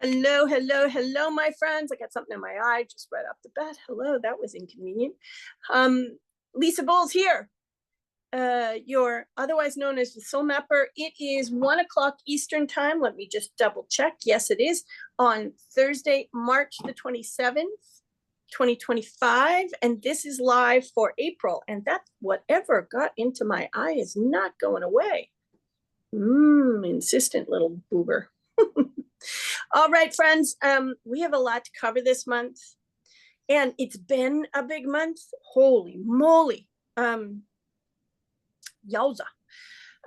Hello, hello, hello, my friends. I got something in my eye just right off the bat. Hello, that was inconvenient. Lisa Bowles here. You're otherwise known as the Soul Mapper. It is 1 o'clock Eastern time. Let me just double check. Yes, it is on Thursday, March the 27th, 2025. And this is live for April. And that whatever got into my eye is not going away. Insistent little boober. All right, friends, we have a lot to cover this month, and it's been a big month. Holy moly. Yowza.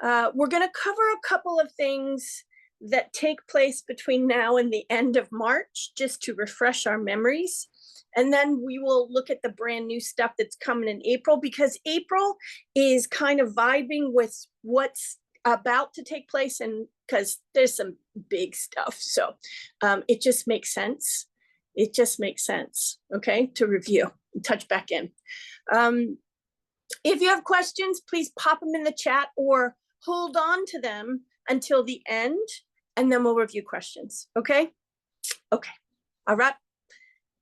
We're going to cover a couple of things that take place between now and the end of March, just to refresh our memories. And then we will look at the brand new stuff that's coming in April, because April is kind of vibing with what's about to take place, and because there's some big stuff. So it just makes sense. It just makes sense, okay, to review and touch back in. If you have questions, please pop them in the chat or hold on to them until the end, and then we'll review questions, okay? Okay, all right.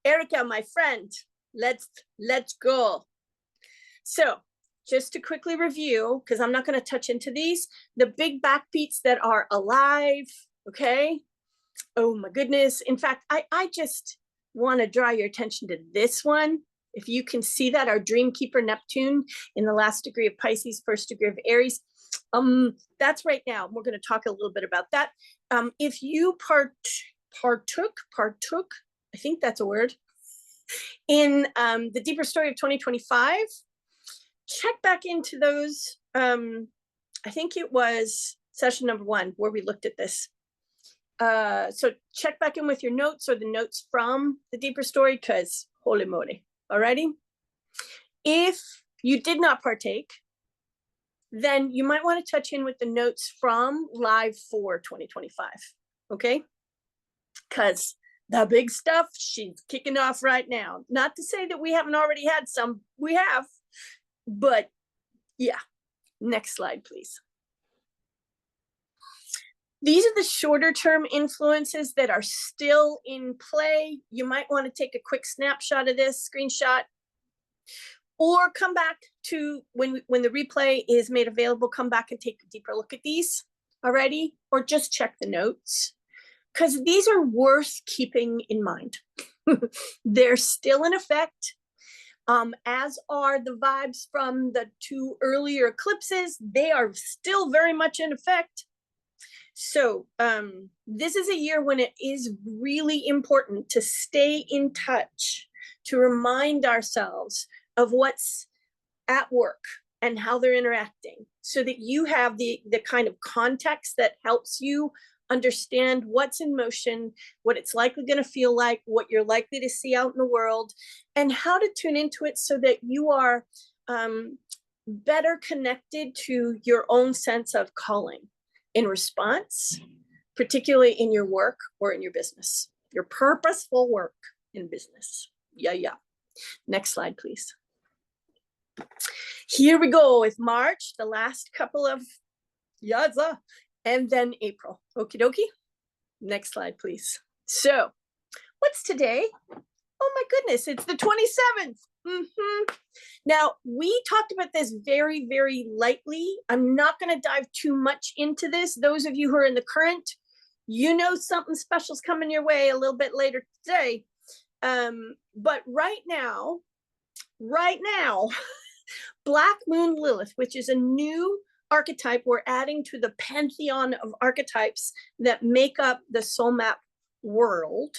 Erica, my friend, let's go. So just to quickly review, because I'm not going to touch into these, the big backbeats that are alive, okay? Oh my goodness. In fact, I just want to draw your attention to this one. If you can see that, our Dream Keeper Neptune in the last degree of Pisces, first degree of Aries, that's right now. We're going to talk a little bit about that. If you partook, I think that's a word, in the deeper story of 2025, check back into those. I think it was session number 1 where we looked at this. So check back in with your notes or the notes from the deeper story, because holy moly. Alrighty. If you did not partake, then you might want to touch in with the notes from live for 2025. Okay. Because the big stuff, she's kicking off right now. Not to say that we haven't already had some, we have. But yeah, next slide, please. These are the shorter term influences that are still in play. You might want to take a quick snapshot of this, screenshot, or come back to when the replay is made available, come back and take a deeper look at these already, or just check the notes, because these are worth keeping in mind. They're still in effect. As are the vibes from the 2 earlier eclipses. They are still very much in effect. So this is a year when it is really important to stay in touch, to remind ourselves of what's at work and how they're interacting, so that you have the kind of context that helps you understand what's in motion, what it's likely going to feel like, what you're likely to see out in the world, and how to tune into it so that you are better connected to your own sense of calling in response, particularly in your work or in your business, your purposeful work in business. Yeah. Next slide, please. Here we go with March, the last couple of yaza, and then April. Okie dokie. Next slide, please. So what's today? Oh my goodness, it's the 27th. Now, we talked about this very, very lightly. I'm not going to dive too much into this. Those of you who are in the current, you know something special's coming your way a little bit later today. But right now, Black Moon Lilith, which is a new archetype we're adding to the pantheon of archetypes that make up the soul map world,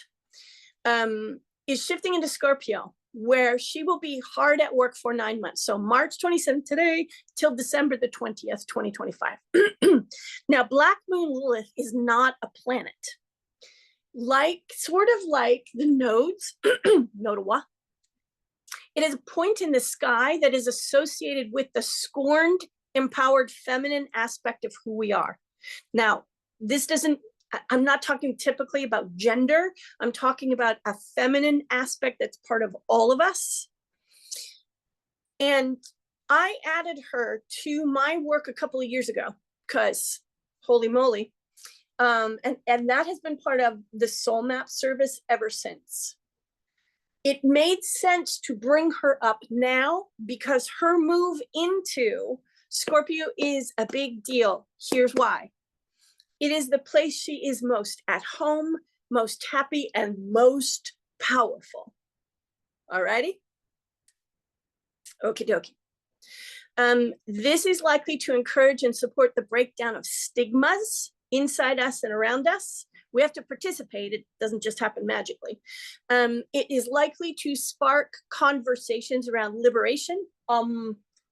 is shifting into Scorpio, where she will be hard at work for 9 months. So March 27th today till December the 20th, 2025. Now, Black Moon Lilith is not a planet. Sort of like the nodes, Nodawa, it is a point in the sky that is associated with the scorned, empowered feminine aspect of who we are. Now, I'm not talking typically about gender. I'm talking about a feminine aspect that's part of all of us. And I added her to my work a couple of years ago because, holy moly, And that has been part of the soul map service ever since. It made sense to bring her up now because her move into Scorpio is a big deal. Here's why. It is the place she is most at home, most happy, and most powerful. All righty? Okie dokie. This is likely to encourage and support the breakdown of stigmas inside us and around us. We have to participate. It doesn't just happen magically. It is likely to spark conversations around liberation.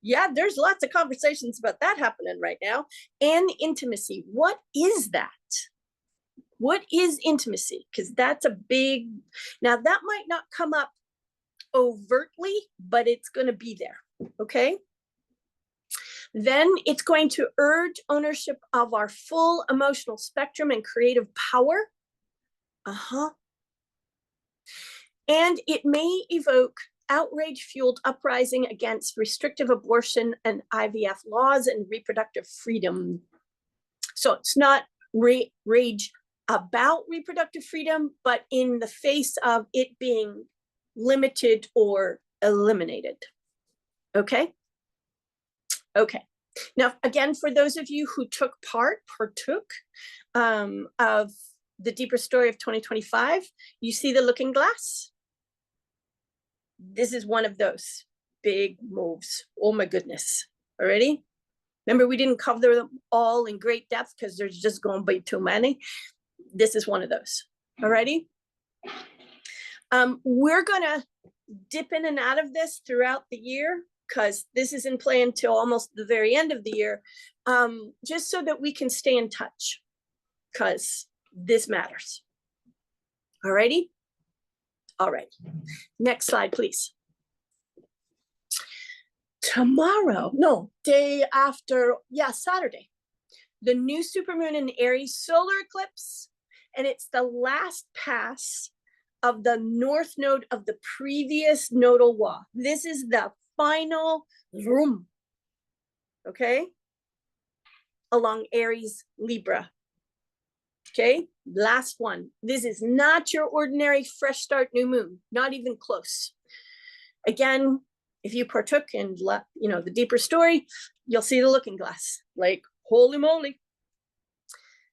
Yeah, there's lots of conversations about that happening right now. And intimacy. What is that? What is intimacy? Because that's a big, now that might not come up overtly, but it's going to be there. Okay. Then it's going to urge ownership of our full emotional spectrum and creative power. And it may evoke outrage-fueled uprising against restrictive abortion and IVF laws and reproductive freedom. So it's not rage about reproductive freedom, but in the face of it being limited or eliminated. Okay? Okay. Now, again, for those of you who partook of the deeper story of 2025, you see the looking glass? This is one of those big moves. Oh my goodness. Already? Remember, we didn't cover them all in great depth because there's just going to be too many. This is one of those. Alrighty? We're going to dip in and out of this throughout the year, because this is in play until almost the very end of the year, just so that we can stay in touch, because this matters. All righty? All right. Next slide, please. Tomorrow, no, day after, yeah, Saturday, the new supermoon in Aries solar eclipse, and it's the last pass of the north node of the previous nodal wall. This is the final room, okay, along Aries Libra. Okay, last one. This is not your ordinary fresh start new moon, not even close. Again, if you partook in, the deeper story, you'll see the looking glass. Like, holy moly.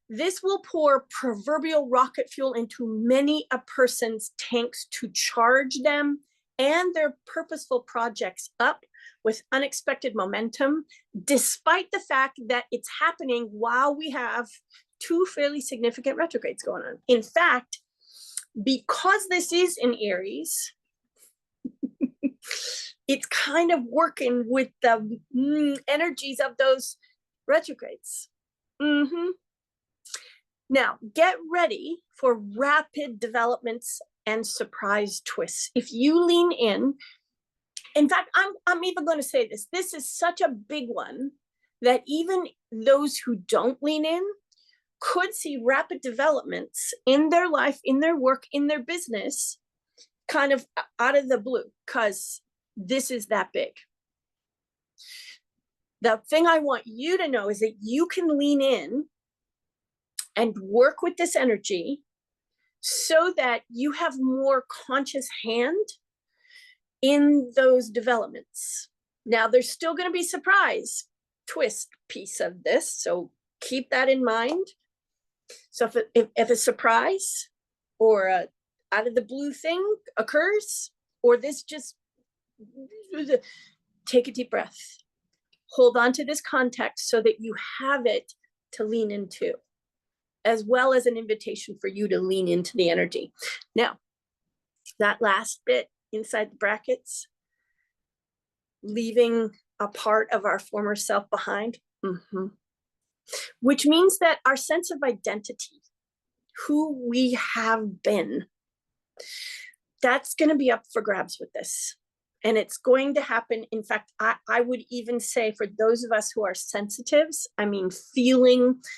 This will pour proverbial rocket fuel into many a person's tanks to charge them and their purposeful projects up with unexpected momentum, despite the fact that it's happening while we have two fairly significant retrogrades going on. In fact, because this is in Aries, it's kind of working with the energies of those retrogrades. Now, get ready for rapid developments and surprise twists. If you lean in fact, I'm even going to say this. This is such a big one that even those who don't lean in could see rapid developments in their life, in their work, in their business, kind of out of the blue, because this is that big. The thing I want you to know is that you can lean in and work with this energy so that you have more conscious hand in those developments. Now, there's still going to be surprise twist piece of this, so keep that in mind. So if a surprise or a out of the blue thing occurs, or this just, take a deep breath. Hold on to this context so that you have it to lean into, as well as an invitation for you to lean into the energy. Now, that last bit inside the brackets, leaving a part of our former self behind, which means that our sense of identity, who we have been, that's going to be up for grabs with this. And it's going to happen. In fact, I would even say for those of us who are sensitives, I mean,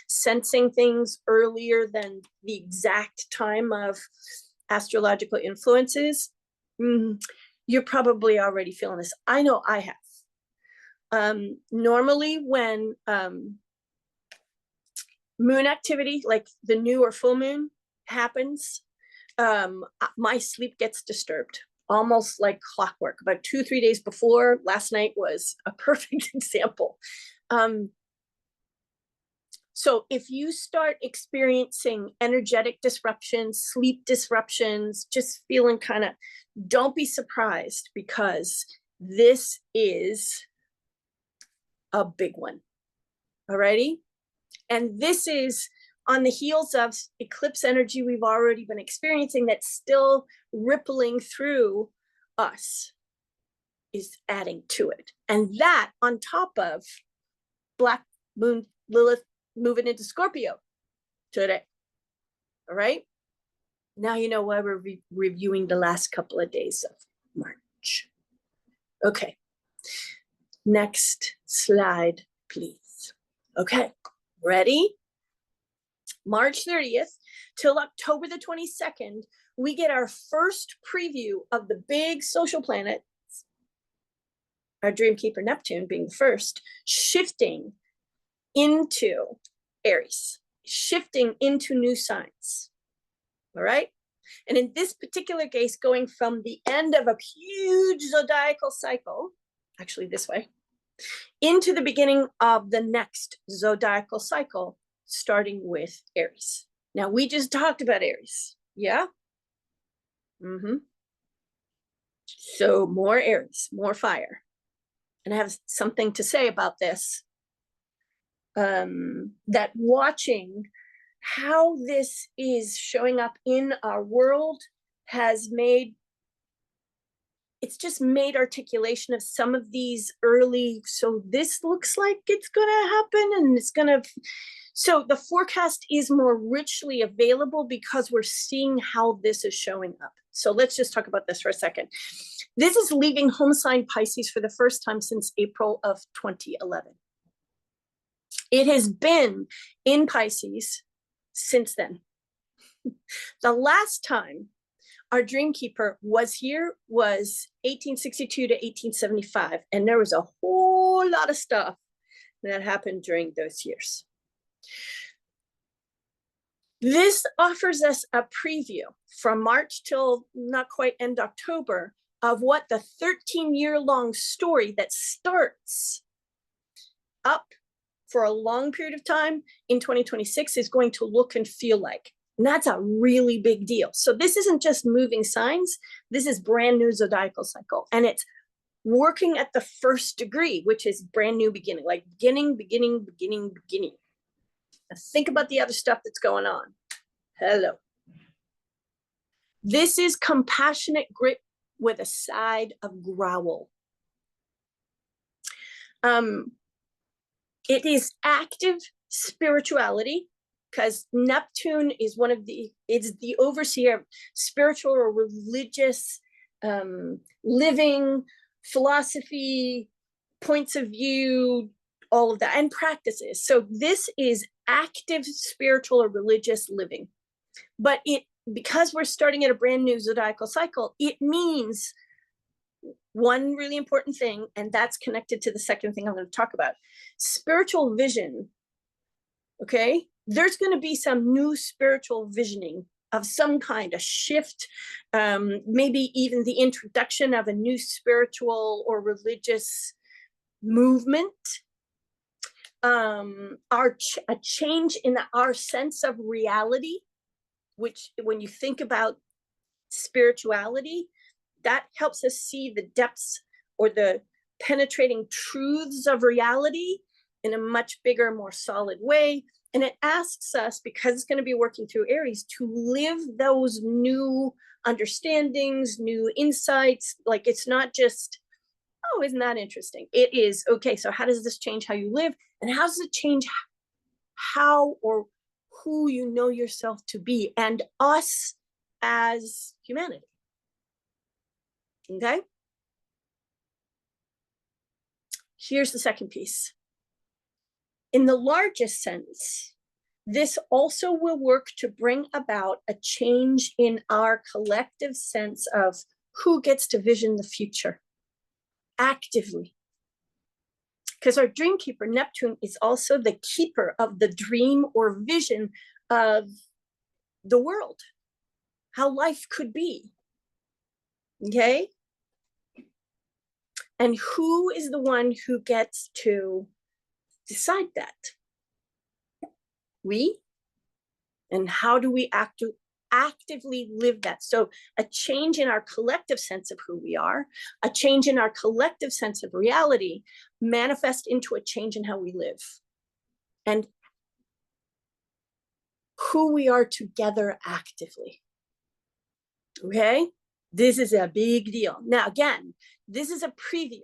sensing things earlier than the exact time of astrological influences, you're probably already feeling this. I know I have. Normally when moon activity, like the new or full moon happens, my sleep gets disturbed, almost like clockwork. About 2-3 days before, last night was a perfect example. So if you start experiencing energetic disruptions, sleep disruptions, just feeling kind of, don't be surprised, because this is a big one. Alrighty? And this is on the heels of eclipse energy we've already been experiencing that's still rippling through us, is adding to it. And that on top of Black Moon Lilith moving into Scorpio today. All right? Now you know why we're reviewing the last couple of days of March. Okay. Next slide, please. Okay, ready? March 30th till October the 22nd, we get our first preview of the big social planet, our Dreamkeeper Neptune being the first, shifting into Aries, shifting into new signs. All right? And in this particular case, going from the end of a huge zodiacal cycle, actually this way, into the beginning of the next zodiacal cycle, starting with Aries. Now, we just talked about Aries, yeah? So more Aries, more fire. And I have something to say about this, that watching how this is showing up in our world has made, it's just made articulation of some of these early, so this looks like it's gonna happen and it's gonna, so the forecast is more richly available because we're seeing how this is showing up. So let's just talk about this for a second. This is leaving home sign Pisces for the first time since April of 2011. It has been in Pisces since then. The last time our Dreamkeeper was here was 1862 to 1875, and there was a whole lot of stuff that happened during those years. This offers us a preview from March till not quite end October of what the 13-year-long story that starts up for a long period of time in 2026 is going to look and feel like. And that's a really big deal. So this isn't just moving signs. This is brand new zodiacal cycle. And it's working at the first degree, which is brand new beginning, like beginning. Now think about the other stuff that's going on. Hello. This is compassionate grit with a side of growl. It is active spirituality, because Neptune is one of the, it's the overseer of spiritual or religious living, philosophy, points of view, all of that, and practices. So this is active spiritual or religious living. But it, because we're starting at a brand new zodiacal cycle, it means one really important thing, and that's connected to the second thing I'm going to talk about. Spiritual vision, okay? There's going to be some new spiritual visioning of some kind, a shift, maybe even the introduction of a new spiritual or religious movement, a change in our sense of reality, which when you think about spirituality, that helps us see the depths or the penetrating truths of reality in a much bigger, more solid way. And it asks us, because it's going to be working through Aries, to live those new understandings, new insights. Like, it's not just, oh, isn't that interesting? It is, okay, so how does this change how you live? And how does it change how or who you know yourself to be and us as humanity? Okay? Here's the second piece. In the largest sense, this also will work to bring about a change in our collective sense of who gets to vision the future actively. because our dream keeper, Neptune, is also the keeper of the dream or vision of the world, how life could be. Okay? And who is the one who gets to decide that? We. And how do we actively live that? So a change in our collective sense of who we are, a change in our collective sense of reality manifest into a change in how we live and who we are together actively. Okay? This is a big deal. Now, again, this is a preview.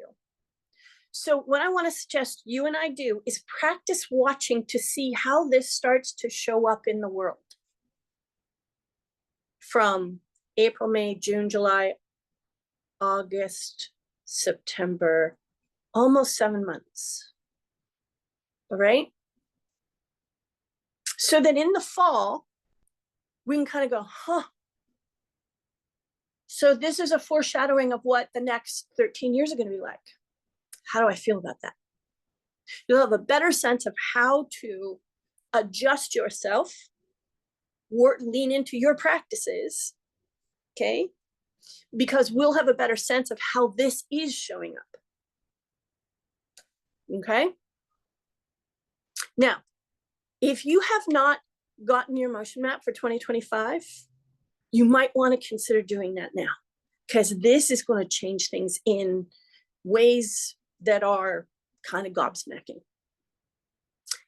So what I want to suggest you and I do is practice watching to see how this starts to show up in the world. From April, May, June, July, August, September, almost 7 months. All right? So that in the fall, we can kind of go, huh. So this is a foreshadowing of what the next 13 years are going to be like. How do I feel about that? You'll have a better sense of how to adjust yourself, lean into your practices, okay? Because we'll have a better sense of how this is showing up. Okay? Now, if you have not gotten your motion map for 2025, you might want to consider doing that now, because this is going to change things in ways that are kind of gobsmacking.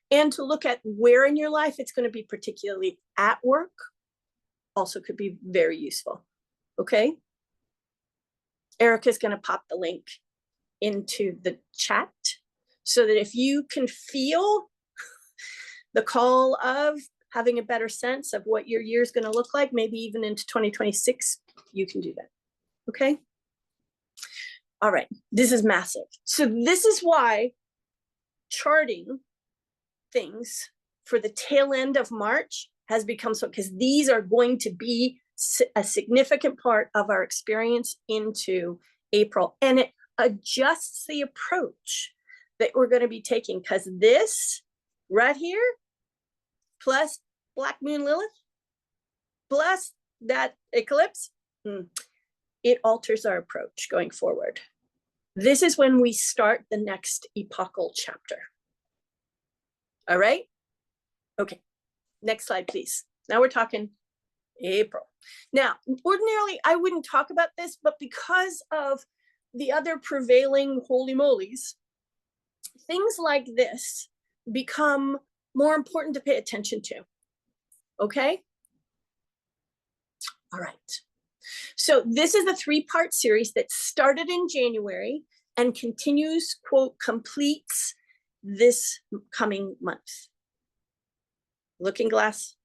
And to look at where in your life it's going to be, particularly at work, also could be very useful. Okay? Erica's going to pop the link into the chat so that if you can feel the call of having a better sense of what your year is going to look like, maybe even into 2026, you can do that. Okay? All right. This is massive. So this is why charting things for the tail end of March has become so, because these are going to be a significant part of our experience into April. And it adjusts the approach that we're going to be taking, because this right here, plus Black Moon Lilith, plus that eclipse, it alters our approach going forward. This is when we start the next epochal chapter. All right? Okay, next slide, please. Now we're talking April. Now, ordinarily, I wouldn't talk about this, but because of the other prevailing holy molies, things like this become more important to pay attention to. Okay? All right. So this is a 3-part series that started in January and continues, quote, completes this coming month. Looking Glass.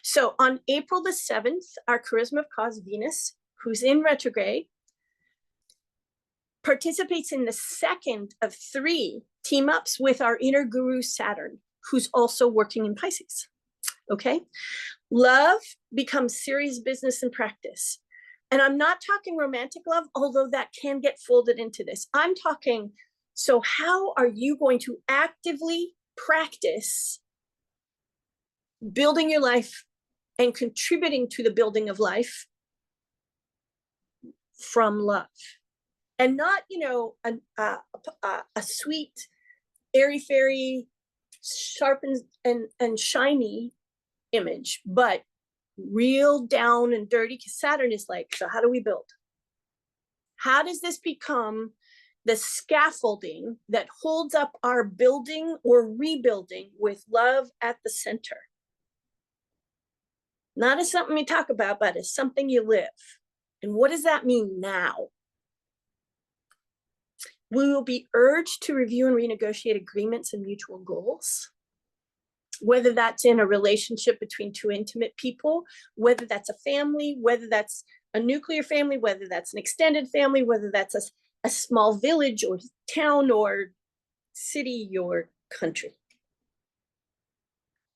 So on April the 7th, our Charisma of Cause Venus, who's in retrograde, participates in the second of 3 team-ups with our inner guru Saturn, who's also working in Pisces. Okay? Love becomes serious business and practice. And I'm not talking romantic love, although that can get folded into this. I'm talking, so how are you going to actively practice building your life and contributing to the building of life from love? And not, you know, a sweet, airy-fairy, sharp and shiny image, but real down and dirty, because Saturn is like, so how do we build? How does this become the scaffolding that holds up our building or rebuilding with love at the center? Not as something you talk about, but as something you live. And what does that mean now? We will be urged to review and renegotiate agreements and mutual goals, whether that's in a relationship between 2 intimate people, whether that's a family, whether that's a nuclear family, whether that's an extended family, whether that's a small village or town or city or country.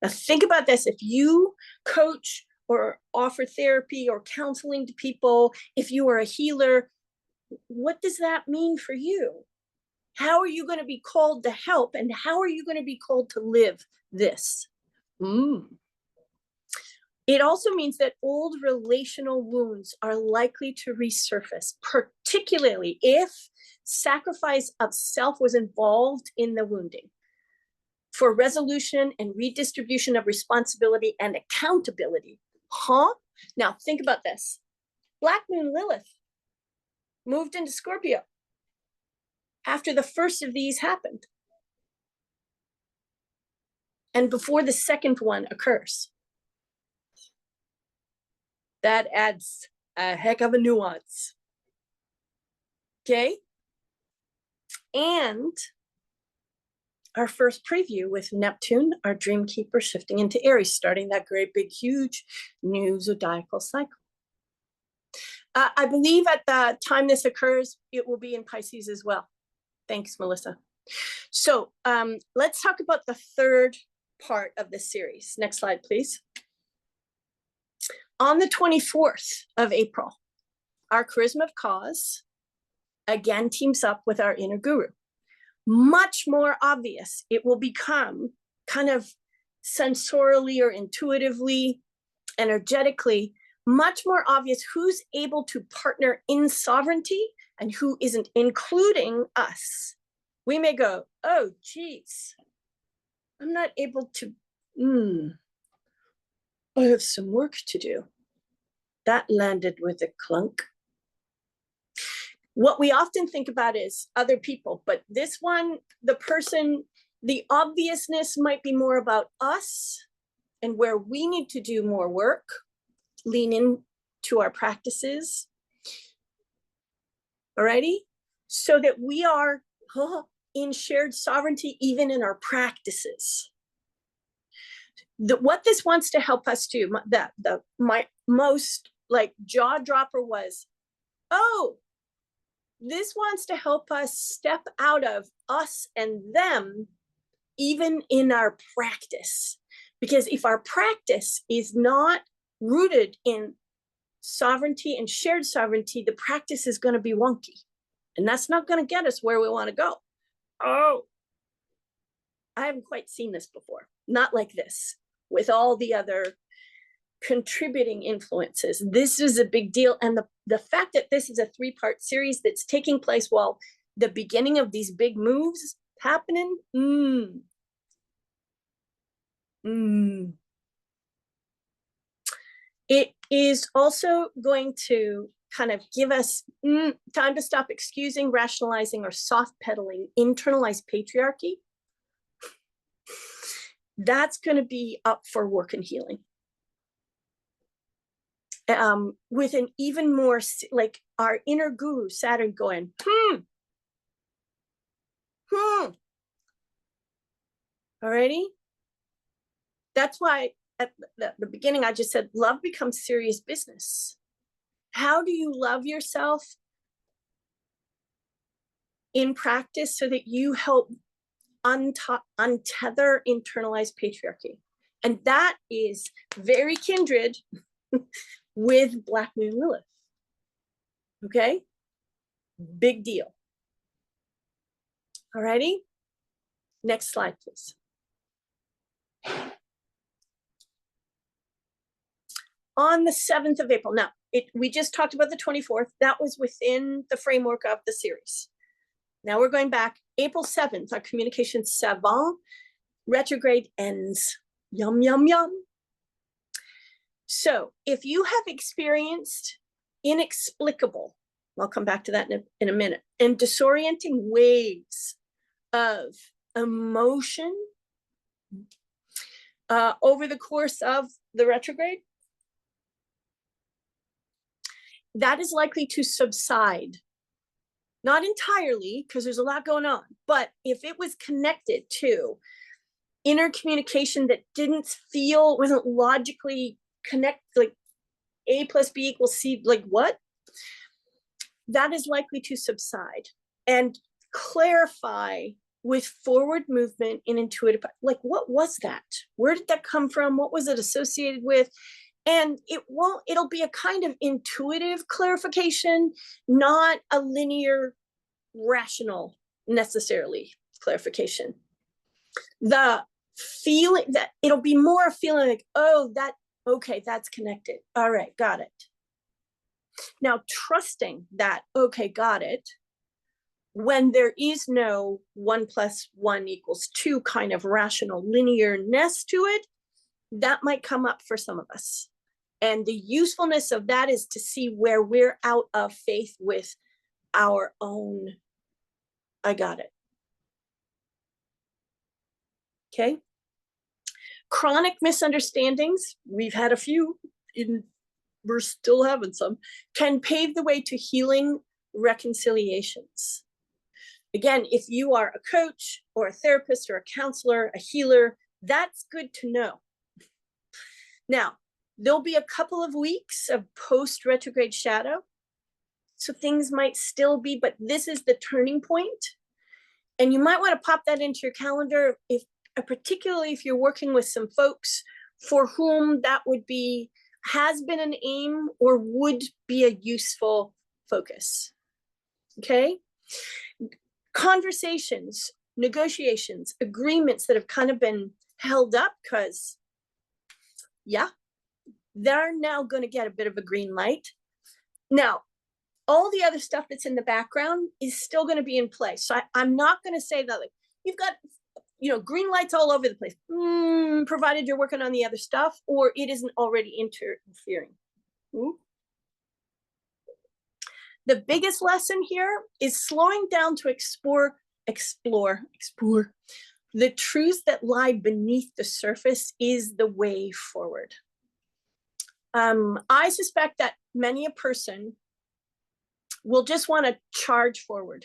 Now think about this. If you coach or offer therapy or counseling to people, if you are a healer, what does that mean for you? How are you going to be called to help? And how are you going to be called to live this? It also means that old relational wounds are likely to resurface, particularly if sacrifice of self was involved in the wounding. For resolution and redistribution of responsibility and accountability. Now think about this. Black Moon Lilith moved into Scorpio after the first of these happened and before the second one occurs. That adds a heck of a nuance. Okay? And our first preview with Neptune, our dream keeper, shifting into Aries, starting that great big huge new zodiacal cycle. I believe at the time this occurs, it will be in Pisces as well. Thanks, Melissa. So let's talk about the third part of the series. Next slide, please. On the 24th of April, our Charisma of Cause again teams up with our inner guru. Much more obvious. It will become kind of sensorially or intuitively, energetically, much more obvious who's able to partner in sovereignty and who isn't, including us. We may go, oh, geez, I'm not able to, I have some work to do. That landed with a clunk. What we often think about is other people, but this one, the person, the obviousness might be more about us and where we need to do more work, lean into our practices. Alrighty? So that we are in shared sovereignty, even in our practices. What this wants to help us do, my most like jaw dropper was, oh, this wants to help us step out of us and them, even in our practice. Because if our practice is not rooted in sovereignty and shared sovereignty, the practice is going to be wonky. And that's not going to get us where we want to go. Oh, I haven't quite seen this before. Not like this, with all the other contributing influences. This is a big deal. And the fact that this is a 3-part series that's taking place while the beginning of these big moves happening, it is also going to kind of give us time to stop excusing, rationalizing, or soft pedaling internalized patriarchy. That's going to be up for work and healing. With an even more, like our inner guru, Saturn, going, Alrighty? That's why at the beginning, I just said, love becomes serious business. How do you love yourself in practice so that you help untether internalized patriarchy? And that is very kindred with Black Moon Lilith. Okay? Big deal. Alrighty? Next slide, please. On the 7th of April, now, we just talked about the 24th. That was within the framework of the series. Now we're going back. April 7th, our communication savant retrograde ends. Yum, yum, yum. So if you have experienced inexplicable, I'll come back to that in a minute, and disorienting waves of emotion over the course of the retrograde, that is likely to subside. Not entirely, because there's a lot going on, but if it was connected to inner communication that wasn't logically connect, like A plus B equals C, like what? That is likely to subside and clarify with forward movement and intuitive, like what was that? Where did that come from? What was it associated with? And it'll be a kind of intuitive clarification, not a linear, rational necessarily clarification. The feeling that it'll be more a feeling like, oh, okay, that's connected. All right, got it. Now, trusting that, okay, got it, when there is no 1 + 1 = 2 kind of rational linearness to it, that might come up for some of us. And the usefulness of that is to see where we're out of faith with our own, I got it. Okay. Chronic misunderstandings, we've had a few, we're still having some, can pave the way to healing reconciliations. Again, if you are a coach or a therapist or a counselor, a healer, that's good to know. Now, there'll be a couple of weeks of post-retrograde shadow, so things might still be, but this is the turning point. And you might want to pop that into your calendar, if particularly if you're working with some folks for whom that would be, has been an aim or would be a useful focus. Okay? Conversations, negotiations, agreements that have kind of been held up because, yeah, they're now going to get a bit of a green light. Now, all the other stuff that's in the background is still going to be in place. So I'm not going to say that like you've got, green lights all over the place, provided you're working on the other stuff or it isn't already interfering. The biggest lesson here is slowing down to explore the truths that lie beneath the surface is the way forward. I suspect that many a person will just want to charge forward,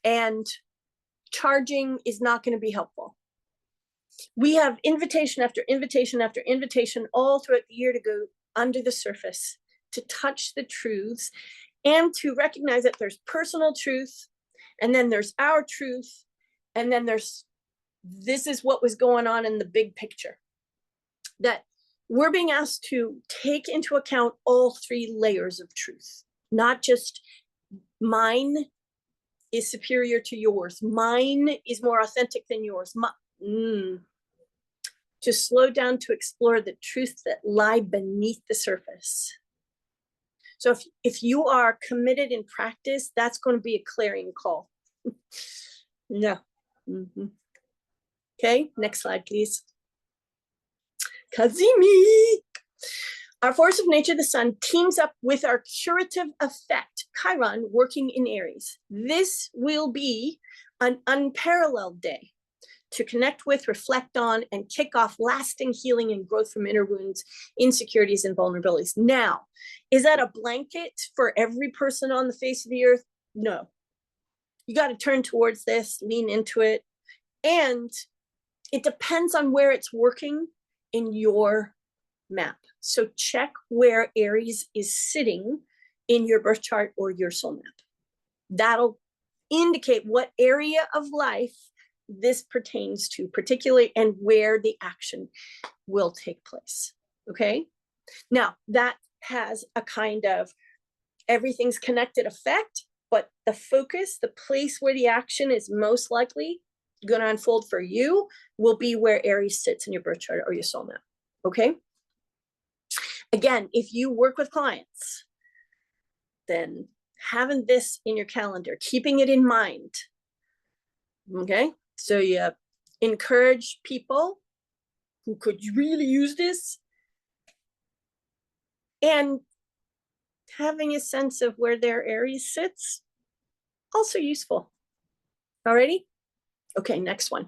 and charging is not going to be helpful. We have invitation after invitation after invitation all throughout the year to go under the surface, to touch the truths, and to recognize that there's personal truth, and then there's our truth, and then this is what was going on in the big picture. That we're being asked to take into account all 3 layers of truth, not just mine is superior to yours, mine is more authentic than yours. To slow down to explore the truths that lie beneath the surface. So if you are committed in practice, that's going to be a clarion call. No. Okay, next slide, please. Kazimi. Our force of nature, the sun, teams up with our curative effect, Chiron, working in Aries. This will be an unparalleled day to connect with, reflect on, and kick off lasting healing and growth from inner wounds, insecurities, and vulnerabilities. Now, is that a blanket for every person on the face of the earth? No. You got to turn towards this, lean into it, and it depends on where it's working in your map. So check where Aries is sitting in your birth chart or your soul map. That'll indicate what area of life this pertains to particularly and where the action will take place. Okay. Now that has a kind of everything's connected effect, but the focus, the place where the action is most likely going to unfold for you will be where Aries sits in your birth chart or your soul map. Okay. Again, if you work with clients, then having this in your calendar, keeping it in mind. Okay. So you encourage people who could really use this, and having a sense of where their Aries sits, also useful. Alrighty? Okay, next one.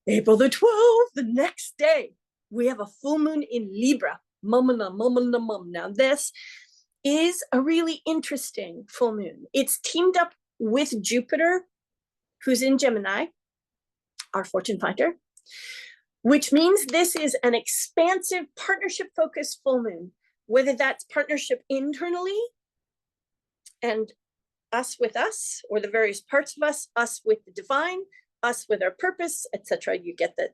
April the 12th, the next day, we have a full moon in Libra. Now this is a really interesting full moon. It's teamed up with Jupiter, who's in Gemini, our fortune finder, which means this is an expansive partnership-focused full moon, whether that's partnership internally and us with us, or the various parts of us with the divine, us with our purpose, etc. You get that.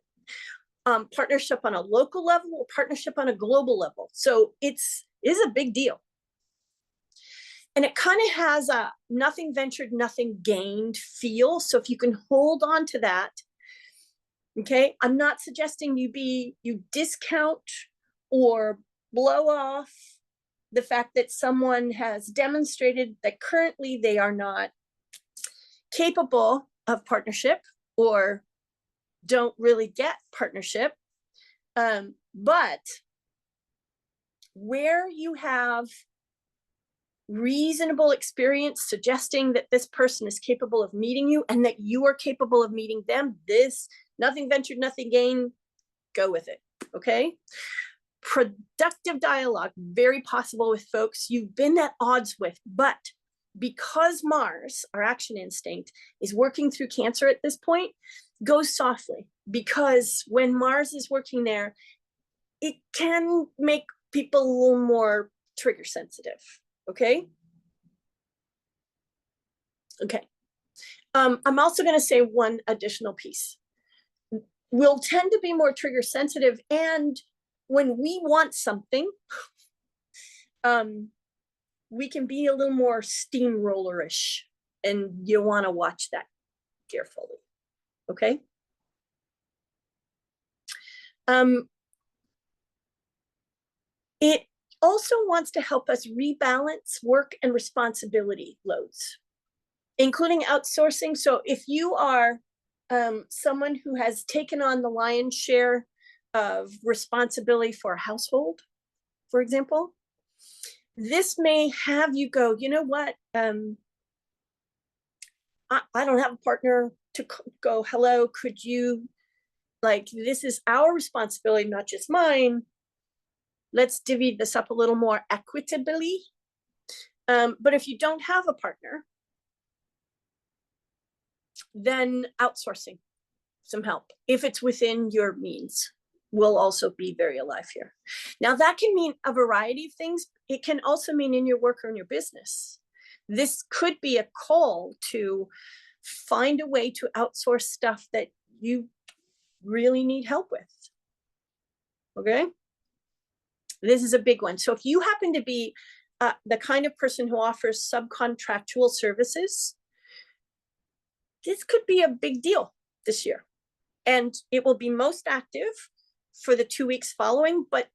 Partnership on a local level or partnership on a global level. So it is a big deal. And it kind of has a nothing ventured, nothing gained feel. So if you can hold on to that, okay, I'm not suggesting you discount or blow off the fact that someone has demonstrated that currently they are not capable of partnership or don't really get partnership. But where you have reasonable experience suggesting that this person is capable of meeting you and that you are capable of meeting them, this nothing ventured, nothing gained, go with it, okay? Productive dialogue, very possible with folks you've been at odds with, but because Mars, our action instinct, is working through Cancer at this point, go softly, because when Mars is working there, it can make people a little more trigger sensitive, okay? Okay. I'm also going to say one additional piece. We'll tend to be more trigger sensitive, and when we want something, we can be a little more steamrollerish, and you want to watch that carefully, okay? It also wants to help us rebalance work and responsibility loads, including outsourcing. So if you are someone who has taken on the lion's share of responsibility for a household, for example, this may have you go, you know what? I don't have a partner to go, hello, could you, like, this is our responsibility, not just mine. Let's divvy this up a little more equitably. But if you don't have a partner, then outsourcing some help, if it's within your means, will also be very alive here. Now, that can mean a variety of things. It can also mean in your work or in your business. This could be a call to find a way to outsource stuff that you really need help with, okay? This is a big one. So if you happen to be the kind of person who offers subcontractual services, this could be a big deal this year. And it will be most active for the 2 weeks following, but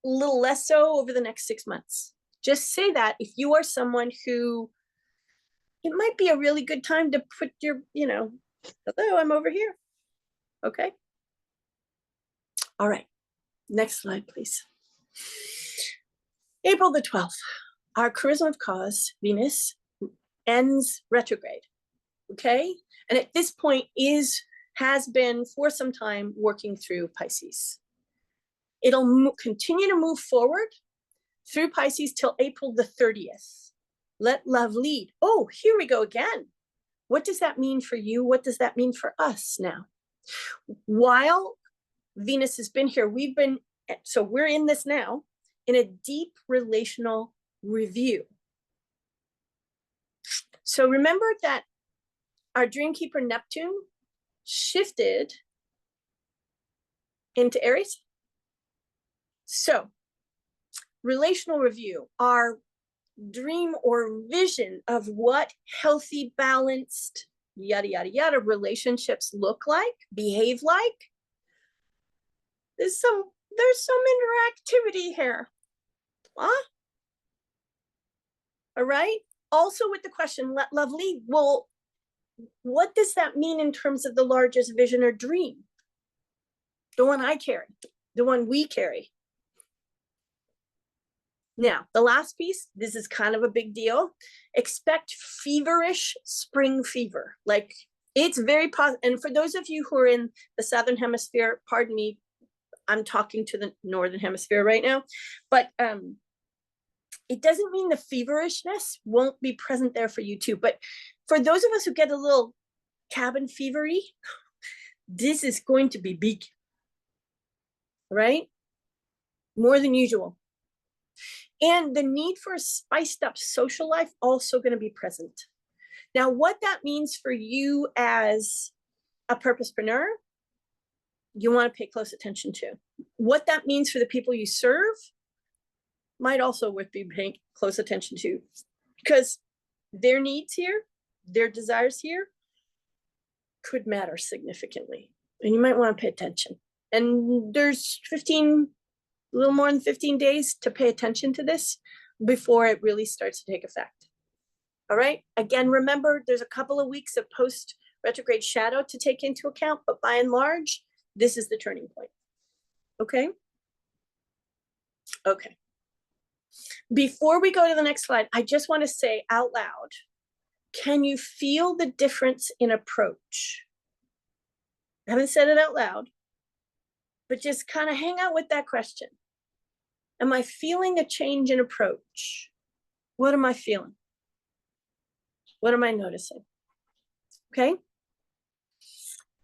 a little less so over the next 6 months. Just say that if you are someone who, it might be a really good time to put your, you know, hello, I'm over here. Okay. All right. Next slide, please. April the 12th, our charisma of cause, Venus, ends retrograde. Okay. And at this point has been for some time working through Pisces. It'll continue to move forward through Pisces till April the 30th. Let love lead. Oh, here we go again. What does that mean for you? What does that mean for us now? While Venus has been here, we're in this now, in a deep relational review. So remember that our Dreamkeeper Neptune shifted into Aries. So relational review, our dream or vision of what healthy, balanced, yada, yada, yada, relationships look like, behave like. There's some interactivity here. Huh? All right. Also with the question, let love lead. Well, what does that mean in terms of the largest vision or dream? The one I carry, the one we carry. Now, the last piece, this is kind of a big deal. Expect feverish spring fever. Like, it's very positive. And for those of you who are in the Southern Hemisphere, pardon me, I'm talking to the Northern Hemisphere right now, but it doesn't mean the feverishness won't be present there for you too. But for those of us who get a little cabin fevery, this is going to be big, right? More than usual. And the need for a spiced up social life also going to be present. Now, what that means for you as a purposepreneur, you want to pay close attention to. What that means for the people you serve, might also worth be paying close attention to, because their needs here, their desires here could matter significantly, and you might want to pay attention. And there's a little more than 15 days to pay attention to this before it really starts to take effect. All right, again, remember, there's a couple of weeks of post retrograde shadow to take into account, but by and large, this is the turning point. Okay. Okay. Before we go to the next slide, I just want to say out loud, can you feel the difference in approach? I haven't said it out loud, but just kind of hang out with that question. Am I feeling a change in approach? What am I feeling? What am I noticing? Okay.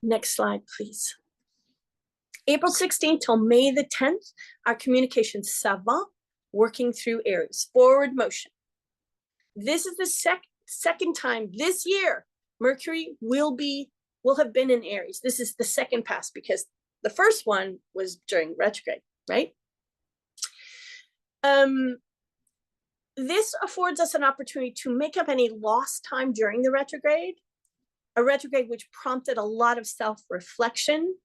Next slide, please. April 16th till May the 10th, our communication savant working through Aries, forward motion. This is the second time this year Mercury will have been in Aries. This is the second pass because the first one was during retrograde, right? This affords us an opportunity to make up any lost time during the retrograde, a retrograde which prompted a lot of self-reflection,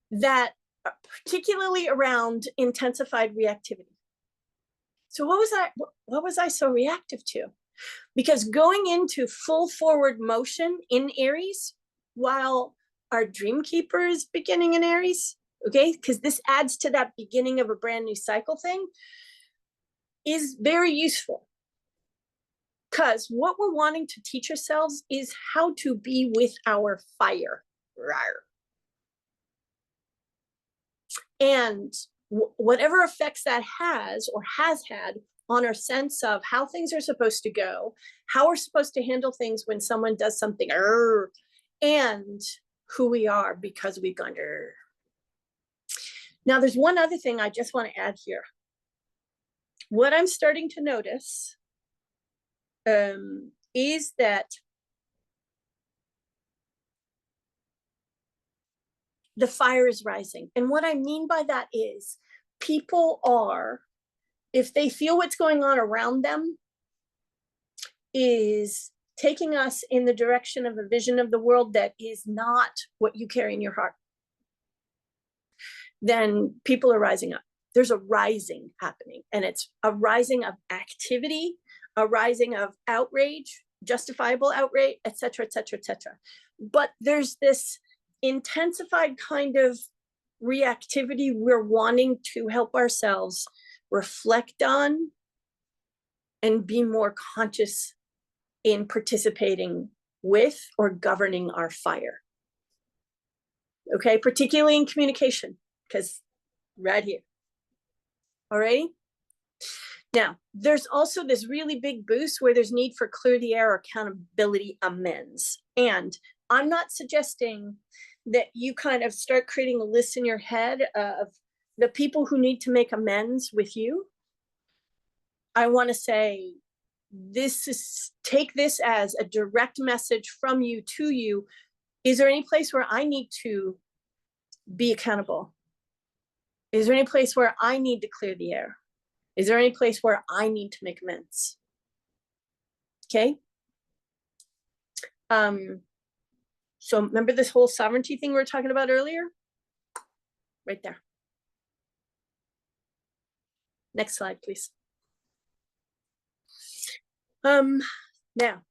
that particularly around intensified reactivity. So what was I so reactive to? Because going into full forward motion in Aries, while our dream keeper is beginning in Aries, okay, because this adds to that beginning of a brand new cycle thing, is very useful. Because what we're wanting to teach ourselves is how to be with our fire. Rawr. And whatever effects that has or has had on our sense of how things are supposed to go, how we're supposed to handle things when someone does something, and who we are because we've gone. Now, there's one other thing I just want to add here. What I'm starting to notice is that the fire is rising. And what I mean by that is people are, if they feel what's going on around them is taking us in the direction of a vision of the world that is not what you carry in your heart, then people are rising up. There's a rising happening, and it's a rising of activity, a rising of outrage, justifiable outrage, et cetera, et cetera, et cetera. But there's this intensified kind of reactivity we're wanting to help ourselves reflect on and be more conscious in participating with or governing our fire. Okay, particularly in communication, because right here. All right. Now, there's also this really big boost where there's need for clear the air, accountability, amends. And I'm not suggesting that you kind of start creating a list in your head of the people who need to make amends with you. I want to say take this as a direct message from you to you. Is there any place where I need to be accountable? Is there any place where I need to clear the air? Is there any place where I need to make amends? Okay. So remember this whole sovereignty thing we were talking about earlier? Right there. Next slide, please. Now,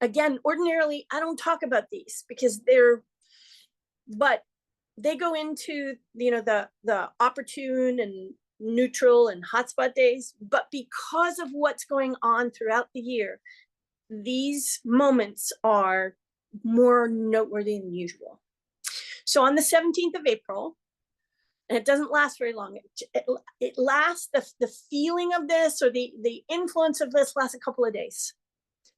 again, ordinarily, I don't talk about these because but they go into, the opportune and neutral and hotspot days, but because of what's going on throughout the year, these moments are more noteworthy than usual. So on the 17th of April, and it doesn't last very long, it lasts, the feeling of this or the influence of this lasts a couple of days,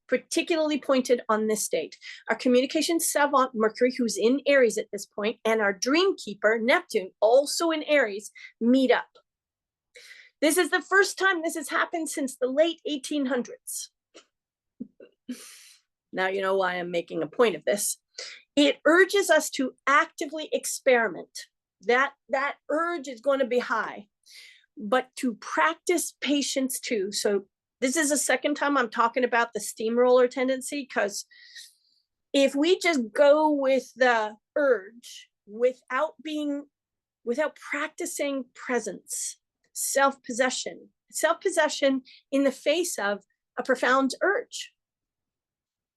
particularly pointed on this date. Our communication savant, Mercury, who's in Aries at this point, and our dream keeper, Neptune, also in Aries, meet up. This is the first time this has happened since the late 1800s. Now you know why I'm making a point of this. It urges us to actively experiment. That urge is going to be high. but to practice patience too. So this is the second time I'm talking about the steamroller tendency, because if we just go with the urge without practicing presence, self-possession in the face of a profound urge.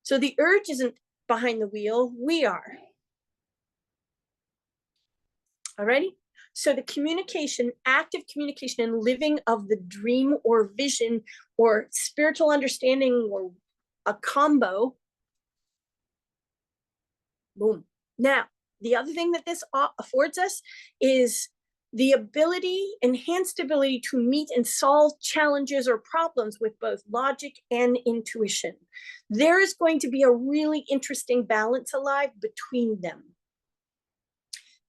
So the urge isn't behind the wheel, we are. Alrighty? So the communication, active communication and living of the dream or vision or spiritual understanding or a combo. Boom. Now, the other thing that this affords us is the ability, enhanced ability to meet and solve challenges or problems with both logic and intuition. There is going to be a really interesting balance alive between them.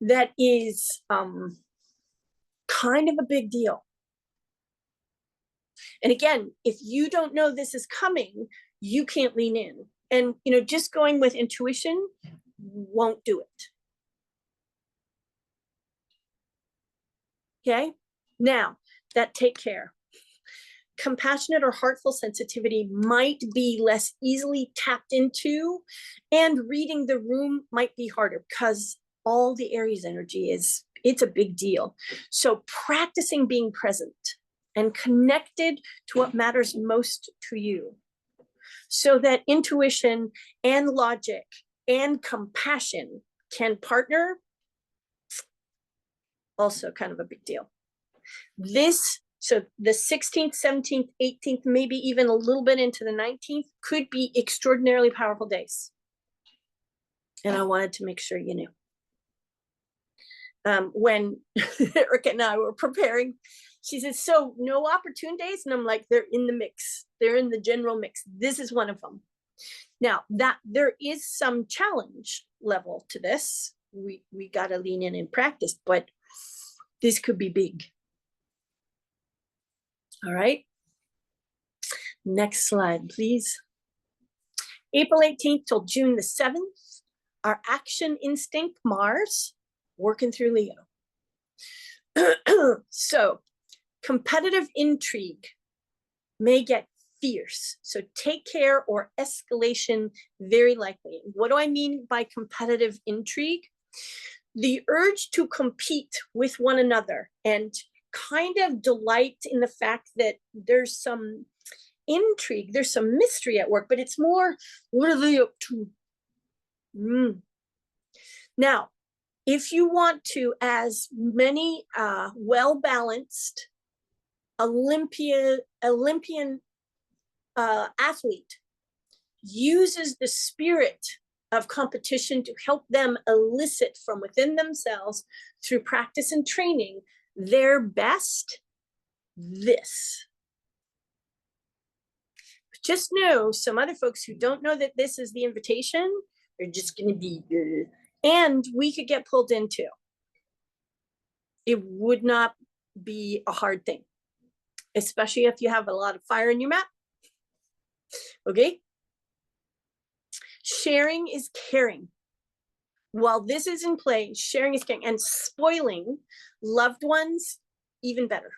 That is kind of a big deal. And again, if you don't know this is coming, you can't lean in. And just going with intuition won't do it. Okay, now that take care. Compassionate or heartful sensitivity might be less easily tapped into, and reading the room might be harder because all the Aries energy it's a big deal. So practicing being present and connected to what matters most to you, so that intuition and logic and compassion can partner, also kind of a big deal. So the 16th, 17th, 18th, maybe even a little bit into the 19th could be extraordinarily powerful days. And I wanted to make sure you knew. When Erica and I were preparing, she said, so no opportune days? And I'm like, they're in the mix. They're in the general mix. This is one of them. Now, that there is some challenge level to this. We got to lean in and practice, but this could be big. All right. Next slide, please. April 18th till June the 7th, our action instinct, Mars, working through Leo. So competitive intrigue may get fierce. So take care, or escalation very likely. What do I mean by competitive intrigue? The urge to compete with one another and kind of delight in the fact that there's some intrigue, there's some mystery at work, but it's more, what are they up to? Now, if you want to, as many well-balanced Olympian athlete uses the spirit of competition to help them elicit from within themselves through practice and training their best, this. Just know some other folks who don't know that this is the invitation are just going to be, and we could get pulled into. It would not be a hard thing, especially if you have a lot of fire in your map. Okay. Sharing is caring. While this is in play, sharing is caring, and spoiling loved ones, even better.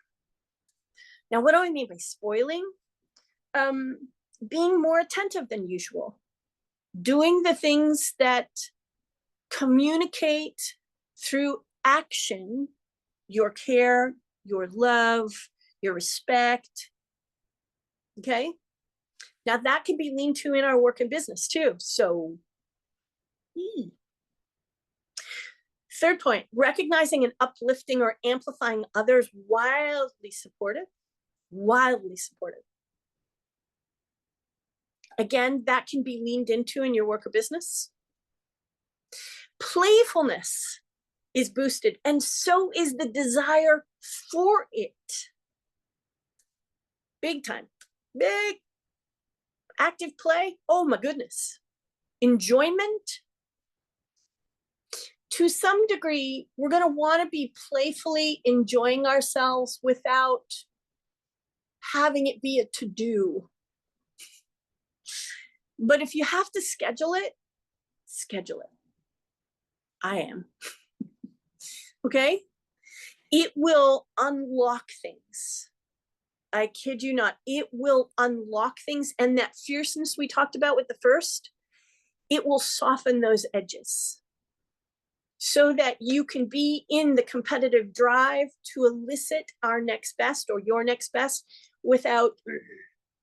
Now, what do I mean by spoiling? Being more attentive than usual, doing the things that communicate through action, your care, your love, your respect. Okay. Now that can be leaned to in our work and business too. So, third point, recognizing and uplifting or amplifying others, wildly supportive, wildly supportive. Again, that can be leaned into in your work or business. Playfulness is boosted, and so is the desire for it. Big time. Big active play. Oh my goodness. Enjoyment. To some degree, we're going to want to be playfully enjoying ourselves without having it be a to-do. But if you have to schedule it, schedule it. I am. Okay? It will unlock things. I kid you not, it will unlock things. And that fierceness we talked about with the first, it will soften those edges so that you can be in the competitive drive to elicit our next best or your next best without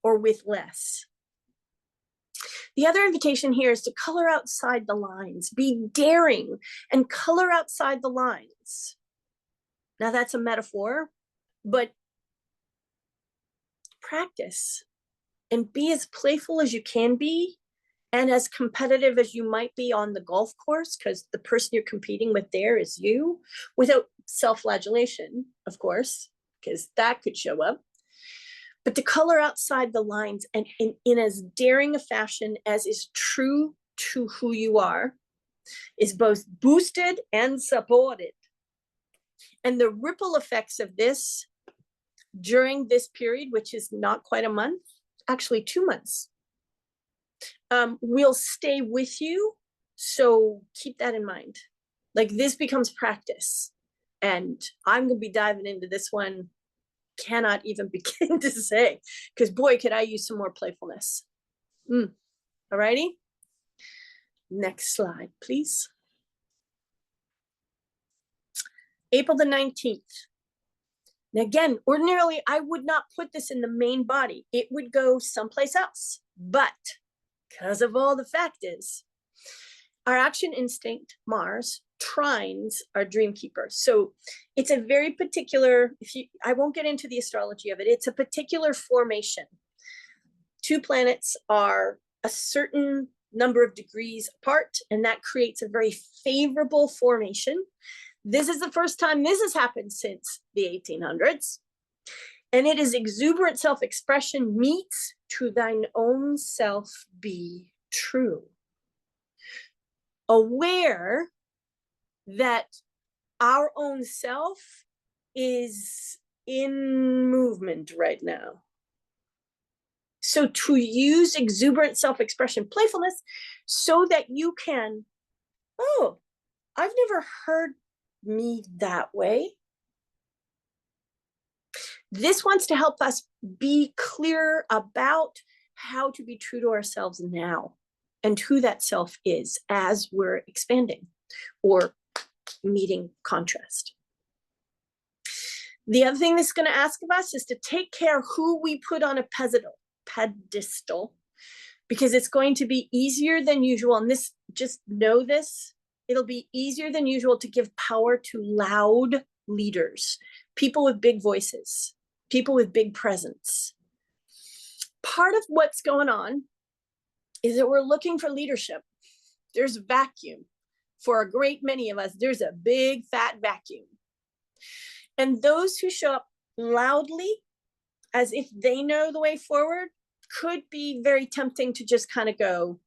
or with less. The other invitation here is to color outside the lines, be daring and color outside the lines. Now that's a metaphor, but practice and be as playful as you can be and as competitive as you might be on the golf course, because the person you're competing with there is you, without self-flagellation, of course, because that could show up. But to color outside the lines and in as daring a fashion as is true to who you are, is both boosted and supported. And the ripple effects of this during this period, which is not quite a month, actually 2 months, will stay with you. So keep that in mind. Like, this becomes practice. And I'm going to be diving into this one. Cannot even begin to say, because boy, could I use some more playfulness. All righty. Next slide, please. April the 19th. Now again, ordinarily, I would not put this in the main body. It would go someplace else. But because of all the factors, our action instinct, Mars, trines our dream keeper. So it's a very particular, I won't get into the astrology of it. It's a particular formation. 2 planets are a certain number of degrees apart, and that creates a very favorable formation. This is the first time this has happened since the 1800s. And it is exuberant self-expression meets to thine own self be true. Aware that our own self is in movement right now. So to use exuberant self-expression, playfulness, so that you can, oh, I've never heard me that way. This wants to help us be clear about how to be true to ourselves now and who that self is as we're expanding or meeting contrast. The other thing this is going to ask of us is to take care who we put on a pedestal, because it's going to be easier than usual. And this, just know this, it'll be easier than usual to give power to loud leaders, people with big voices, people with big presence. Part of what's going on is that we're looking for leadership. There's a vacuum. For a great many of us, there's a big fat vacuum. And those who show up loudly, as if they know the way forward, could be very tempting to just kind of go,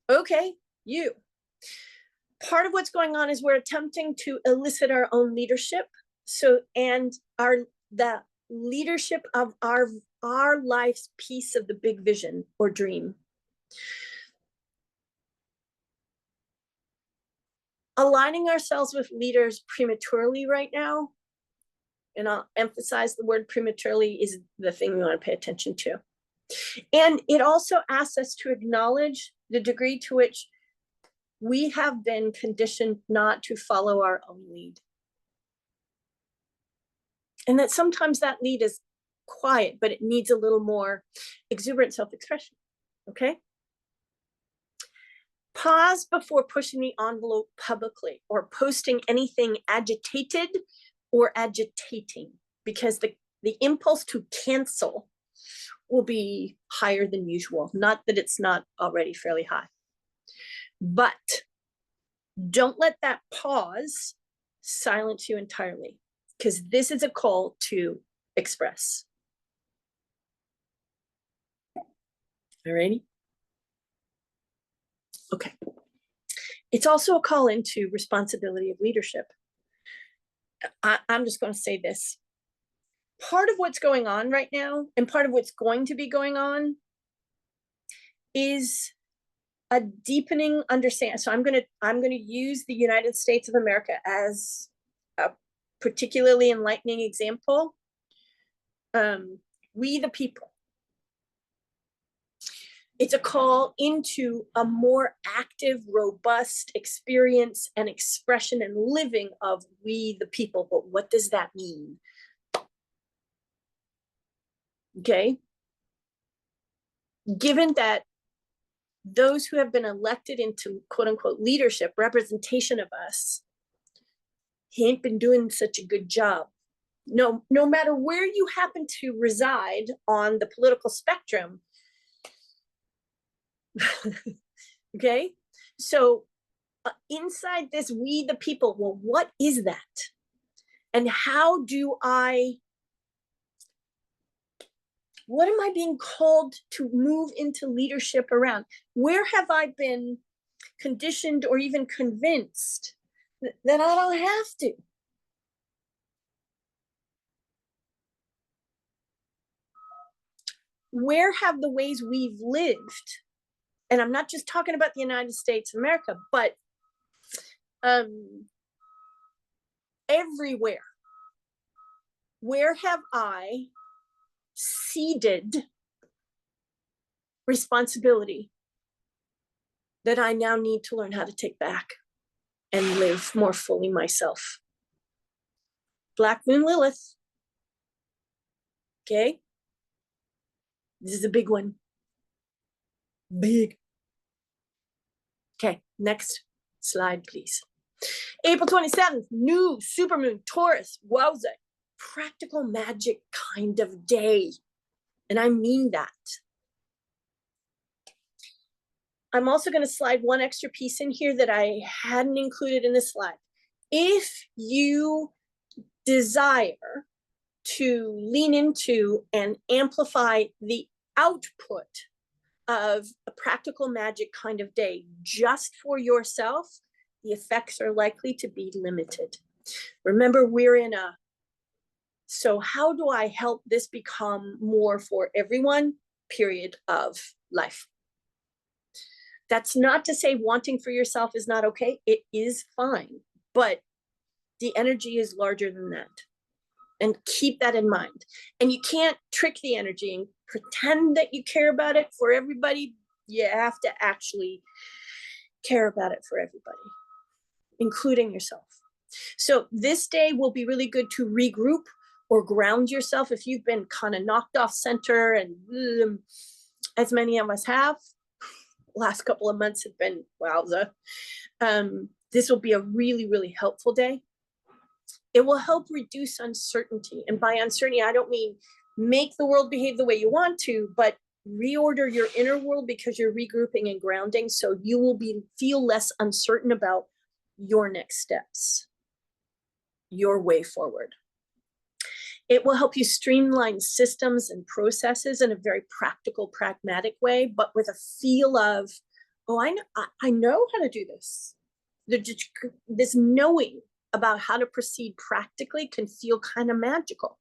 okay, you. Part of what's going on is we're attempting to elicit our own leadership. So, and the leadership of our life's piece of the big vision or dream. Aligning ourselves with leaders prematurely right now, and I'll emphasize the word prematurely, is the thing we want to pay attention to. And it also asks us to acknowledge the degree to which we have been conditioned not to follow our own lead. And that sometimes that lead is quiet, but it needs a little more exuberant self-expression, okay? Pause before pushing the envelope publicly or posting anything agitated or agitating, because the impulse to cancel will be higher than usual. Not that it's not already fairly high. But don't let that pause silence you entirely, because this is a call to express. Alrighty? Okay. It's also a call into responsibility of leadership. I'm just going to say this. Part of what's going on right now, and part of what's going to be going on, is a deepening understanding. So I'm going to use the United States of America as a particularly enlightening example, We the People. It's a call into a more active, robust experience and expression and living of we the people. But what does that mean? Okay. Given that those who have been elected into quote unquote leadership, representation of us, he ain't been doing such a good job. No matter where you happen to reside on the political spectrum. Okay, so inside this we the people, well, what is that? And what am I being called to move into leadership around? Where have I been conditioned or even convinced that I don't have to? Where have the ways we've lived, and I'm not just talking about the United States of America, but everywhere, where have I ceded responsibility that I now need to learn how to take back and live more fully myself? Black Moon Lilith. Okay. This is a big one. Big. Okay, next slide, please. April 27th, new supermoon, Taurus, wowza. Practical magic kind of day. And I mean that. I'm also going to slide one extra piece in here that I hadn't included in this slide. If you desire to lean into and amplify the output of a practical magic kind of day just for yourself, the effects are likely to be limited. Remember, we're in a, so how do I help this become more for everyone period of life? That's not to say wanting for yourself is not okay. It is fine, but the energy is larger than that. And keep that in mind. And you can't trick the energy and pretend that you care about it for everybody. You have to actually care about it for everybody, including yourself. So this day will be really good to regroup or ground yourself if you've been kind of knocked off center, and as many of us have. Last couple of months have been wowza. This will be a really, really helpful day. It will help reduce uncertainty. And by uncertainty, I don't mean make the world behave the way you want to, but reorder your inner world because you're regrouping and grounding. So you will feel less uncertain about your next steps, your way forward. It will help you streamline systems and processes in a very practical, pragmatic way, but with a feel of, oh, I know how to do this. This knowing about how to proceed practically can feel kind of magical.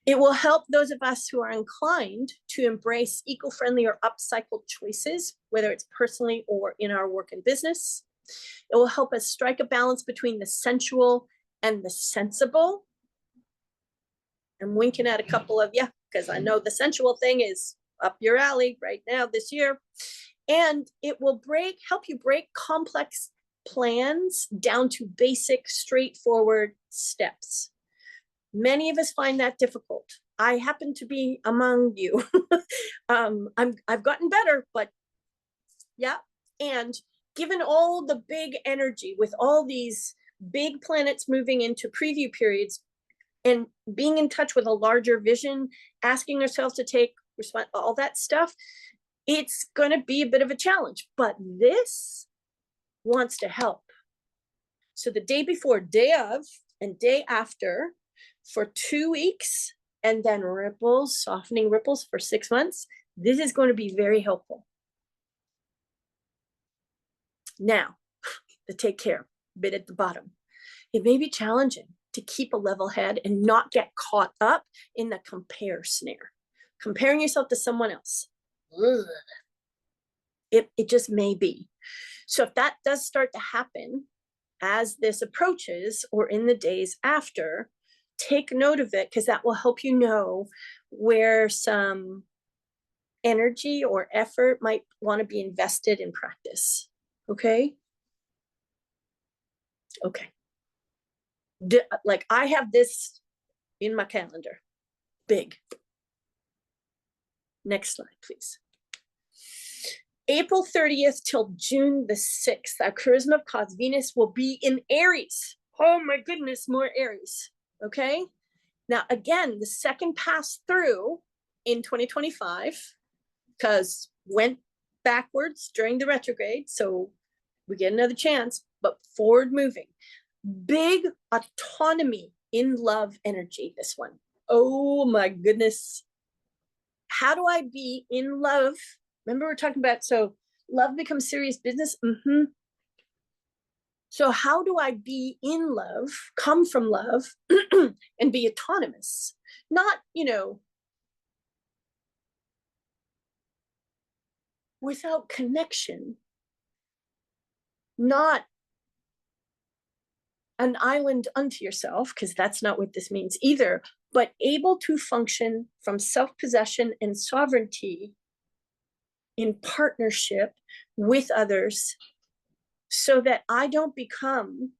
It will help those of us who are inclined to embrace eco-friendly or upcycled choices, whether it's personally or in our work and business. It will help us strike a balance between the sensual and the sensible. I'm winking at a couple of you because I know the sensual thing is up your alley right now this year. And it will help you break complex plans down to basic, straightforward steps. Many of us find that difficult. I happen to be among you. I've gotten better, but yeah. And given all the big energy with all these big planets moving into preview periods and being in touch with a larger vision, asking ourselves to take response, all that stuff, it's going to be a bit of a challenge, but this wants to help. So the day before, day of, and day after for 2 weeks, and then ripples, softening ripples for 6 months, this is going to be very helpful. Now, the take care bit at the bottom. It may be challenging to keep a level head and not get caught up in the compare snare. Comparing yourself to someone else. Ugh. It just may be. So if that does start to happen, as this approaches or in the days after, take note of it, because that will help you know where some energy or effort might want to be invested in practice. Okay? Okay. Like I have this in my calendar, big. Next slide, please. April 30th till June the 6th, our charisma of cause Venus will be in Aries. Oh my goodness, more Aries. Okay. Now, again, the second pass through in 2025, because went backwards during the retrograde. So we get another chance, but forward moving. Big autonomy in love energy, this one. Oh my goodness. How do I be in love? Remember we're talking about, so love becomes serious business. So how do I be in love, come from love, and be autonomous? Not, without connection, not an island unto yourself, because that's not what this means either, but able to function from self-possession and sovereignty in partnership with others, so that I don't become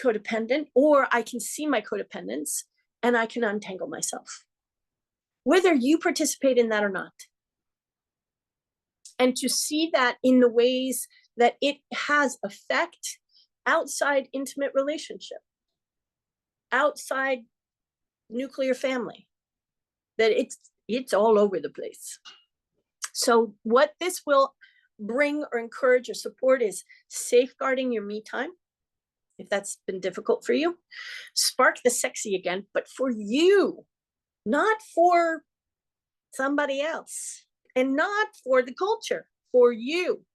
codependent, or I can see my codependence and I can untangle myself, whether you participate in that or not. And to see that in the ways that it has effect outside intimate relationship, outside nuclear family, that it's all over the place. So what this will bring or encourage or support is safeguarding your me time, if that's been difficult for you. Spark the sexy again, but for you, not for somebody else, and not for the culture, for you.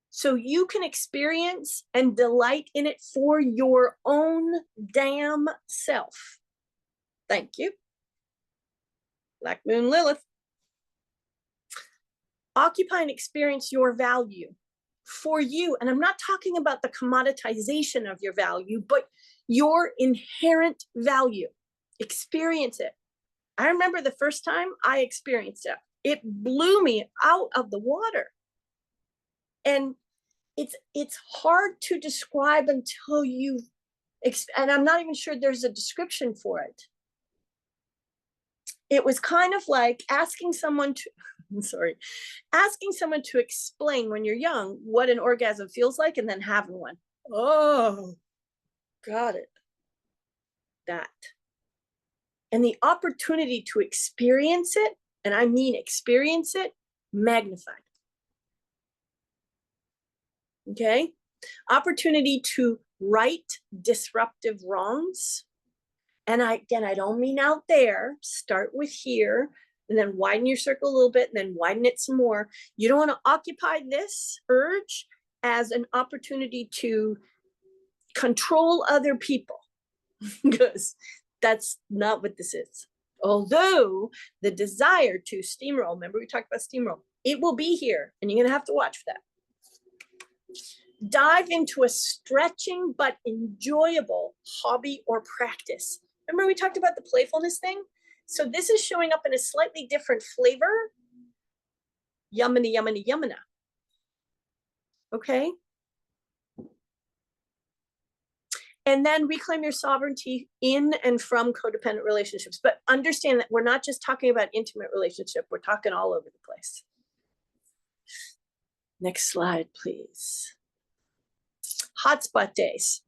So you can experience and delight in it for your own damn self. Thank you. Black Moon Lilith. Occupy and experience your value for you. And I'm not talking about the commoditization of your value, but your inherent value. Experience it. I remember the first time I experienced it. It blew me out of the water. And it's hard to describe until you, and I'm not even sure there's a description for it. It was kind of like asking someone to, asking someone to explain when you're young what an orgasm feels like and then having one. Oh, got it. That. And the opportunity to experience it, and I mean experience it, magnified. Okay? Opportunity to right disruptive wrongs. And I don't mean out there. Start with here, and then widen your circle a little bit, and then widen it some more. You don't want to occupy this urge as an opportunity to control other people, because that's not what this is. Although the desire to steamroll, remember we talked about steamroll, it will be here, and you're going to have to watch for that. Dive into a stretching but enjoyable hobby or practice. Remember we talked about the playfulness thing? So this is showing up in a slightly different flavor. Yumina, yumina, yumina. Okay? And then reclaim your sovereignty in and from codependent relationships. But understand that we're not just talking about intimate relationship. We're talking all over the place. Next slide, please. Hotspot days.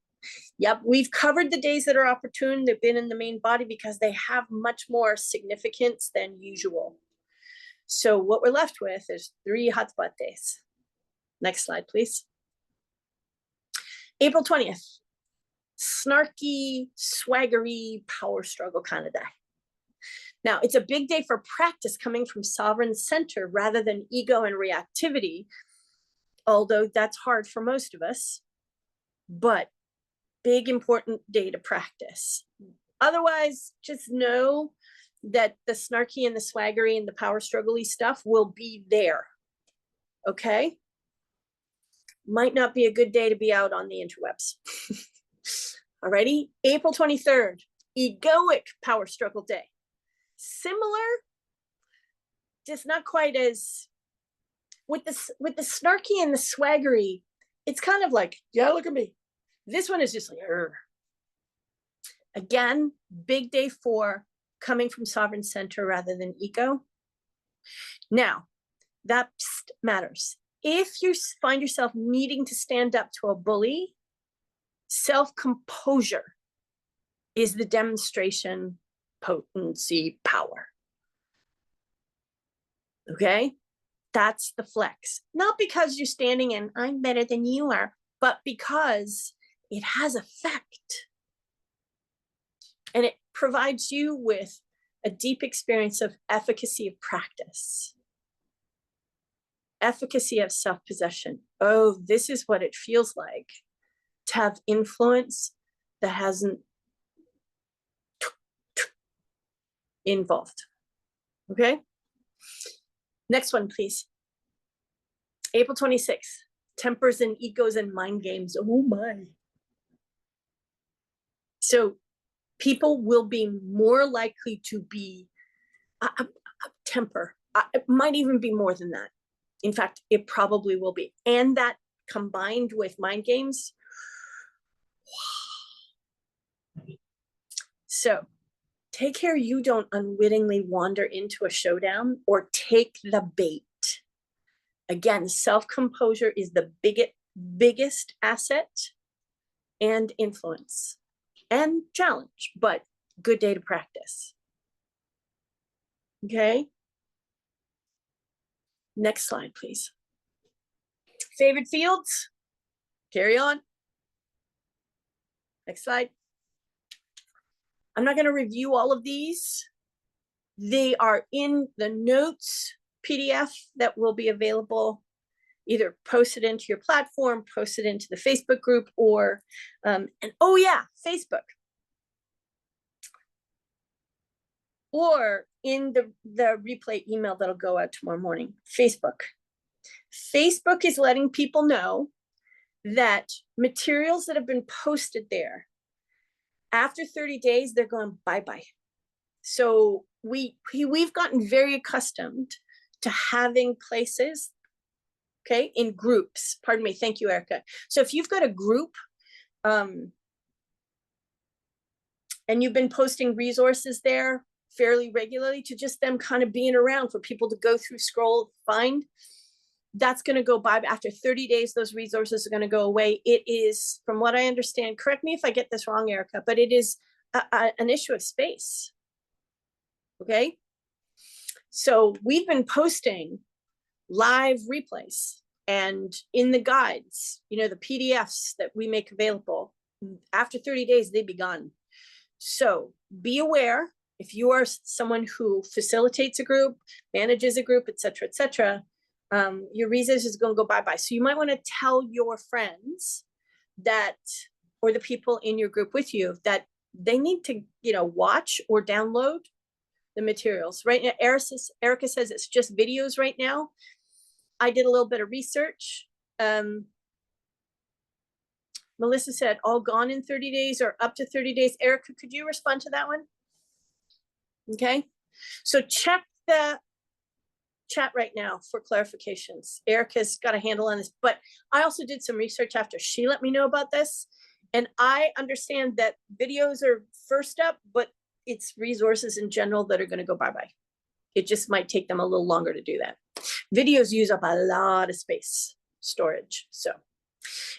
Yep, we've covered the days that are opportune. They've been in the main body because they have much more significance than usual. So what we're left with is 3 hotspot days. Next slide, please. April 20th. Snarky, swaggery, power struggle kind of day. Now, it's a big day for practice coming from sovereign center rather than ego and reactivity, although that's hard for most of us. But big, important day to practice. Otherwise, just know that the snarky and the swaggery and the power struggle-y stuff will be there. Okay? might not be a good day to be out on the interwebs. Alrighty, April 23rd, egoic power struggle day. Similar, just not quite as, with the snarky and the swaggery, it's kind of like, yeah, look at me. This one is just like, Urgh. Again, big day 4, coming from sovereign center rather than ego. Now, that matters. If you find yourself needing to stand up to a bully, self-composure is the demonstration, potency, power. Okay? That's the flex. Not because you're standing and I'm better than you are, but because it has effect. And it provides you with a deep experience of efficacy of practice. Efficacy of self-possession. Oh, this is what it feels like to have influence that hasn't involved. Okay? Next one, please. April 26th, tempers and egos and mind games. Oh my. So people will be more likely to be a temper. It might even be more than that. In fact, it probably will be. And that combined with mind games. So take care you don't unwittingly wander into a showdown or take the bait. Again, self-composure is the biggest asset and influence and challenge, but good day to practice. Okay. Next slide, please. Favorite fields? Carry on. Next slide. I'm not going to review all of these. They are in the notes PDF that will be available. Either post it into your platform, post it into the Facebook group, or, and oh yeah, Facebook. Or in the replay email that'll go out tomorrow morning, Facebook. Facebook is letting people know that materials that have been posted there, after 30 days, they're going bye-bye. So we've gotten very accustomed to having places, okay, in groups. Pardon me, thank you, Erica. So if you've got a group, and you've been posting resources there fairly regularly, to just them kind of being around for people to go through, scroll, find, that's going to go by. After 30 days, those resources are going to go away. It is, from what I understand, correct me if I get this wrong, Erica, but it is an issue of space. Okay. So we've been posting live replays, and in the guides, you know, the PDFs that we make available, after 30 days, they'd be gone. So be aware, if you are someone who facilitates a group, manages a group, et cetera, your resources is going to go bye-bye. So you might want to tell your friends that, or the people in your group with you, that they need to, you know, watch or download the materials. Right now, Erica says it's just videos right now. I did a little bit of research. Melissa said all gone in 30 days or up to 30 days. Erica, could you respond to that one? Okay, so check the chat right now for clarifications. Erica's got a handle on this, but I also did some research after she let me know about this. And I understand that videos are first up, but it's resources in general that are going to go bye-bye. It just might take them a little longer to do that. Videos use up a lot of space storage. So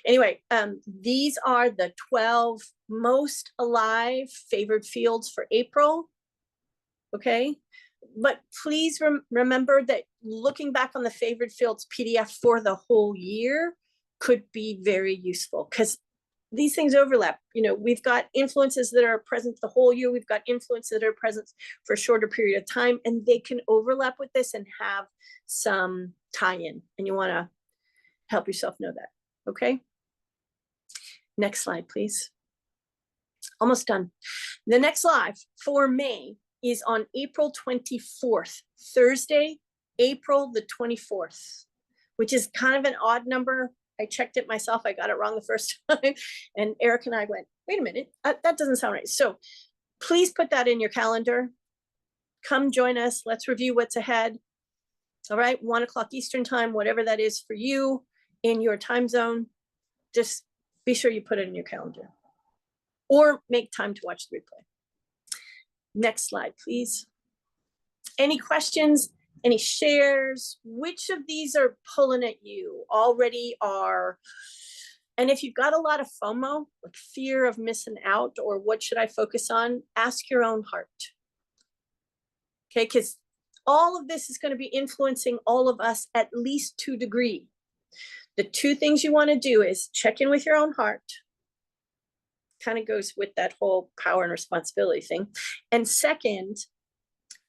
anyway, these are the 12 most alive favored fields for April. Okay. But please remember that looking back on the favored fields PDF for the whole year could be very useful, because these things overlap. You know, we've got influences that are present the whole year. We've got influences that are present for a shorter period of time, and they can overlap with this and have some tie-in. And you want to help yourself know that. Okay. Next slide, please. Almost done. The next live for May is on April 24th, Thursday, April the 24th, which is kind of an odd number. I checked it myself. I got it wrong the first time. And Eric and I went, wait a minute, that doesn't sound right. So please put that in your calendar. Come join us. Let's review what's ahead. All right, 1 o'clock Eastern time, whatever that is for you in your time zone. Just be sure you put it in your calendar or make time to watch the replay. Next slide, please. Any questions? Any shares? Which of these are pulling at you? Already are. And if you've got a lot of FOMO, like fear of missing out, or what should I focus on? Ask your own heart. Okay, because all of this is going to be influencing all of us at least to a degree. The two things you want to do is check in with your own heart. Kind of goes with that whole power and responsibility thing. And second,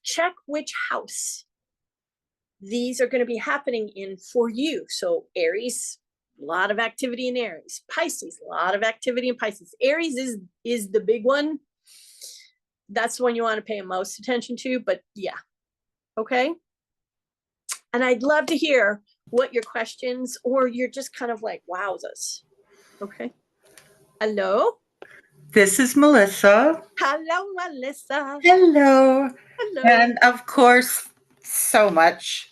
check which house these are going to be happening in for you. So Aries, a lot of activity in Aries. Pisces, a lot of activity in Pisces. Aries is the big one. That's the one you want to pay most attention to, but yeah. Okay. And I'd love to hear what your questions, or you're just kind of like, wowzers. Okay. Hello. This is Melissa. Hello, Melissa. Hello. Hello. And of course, so much.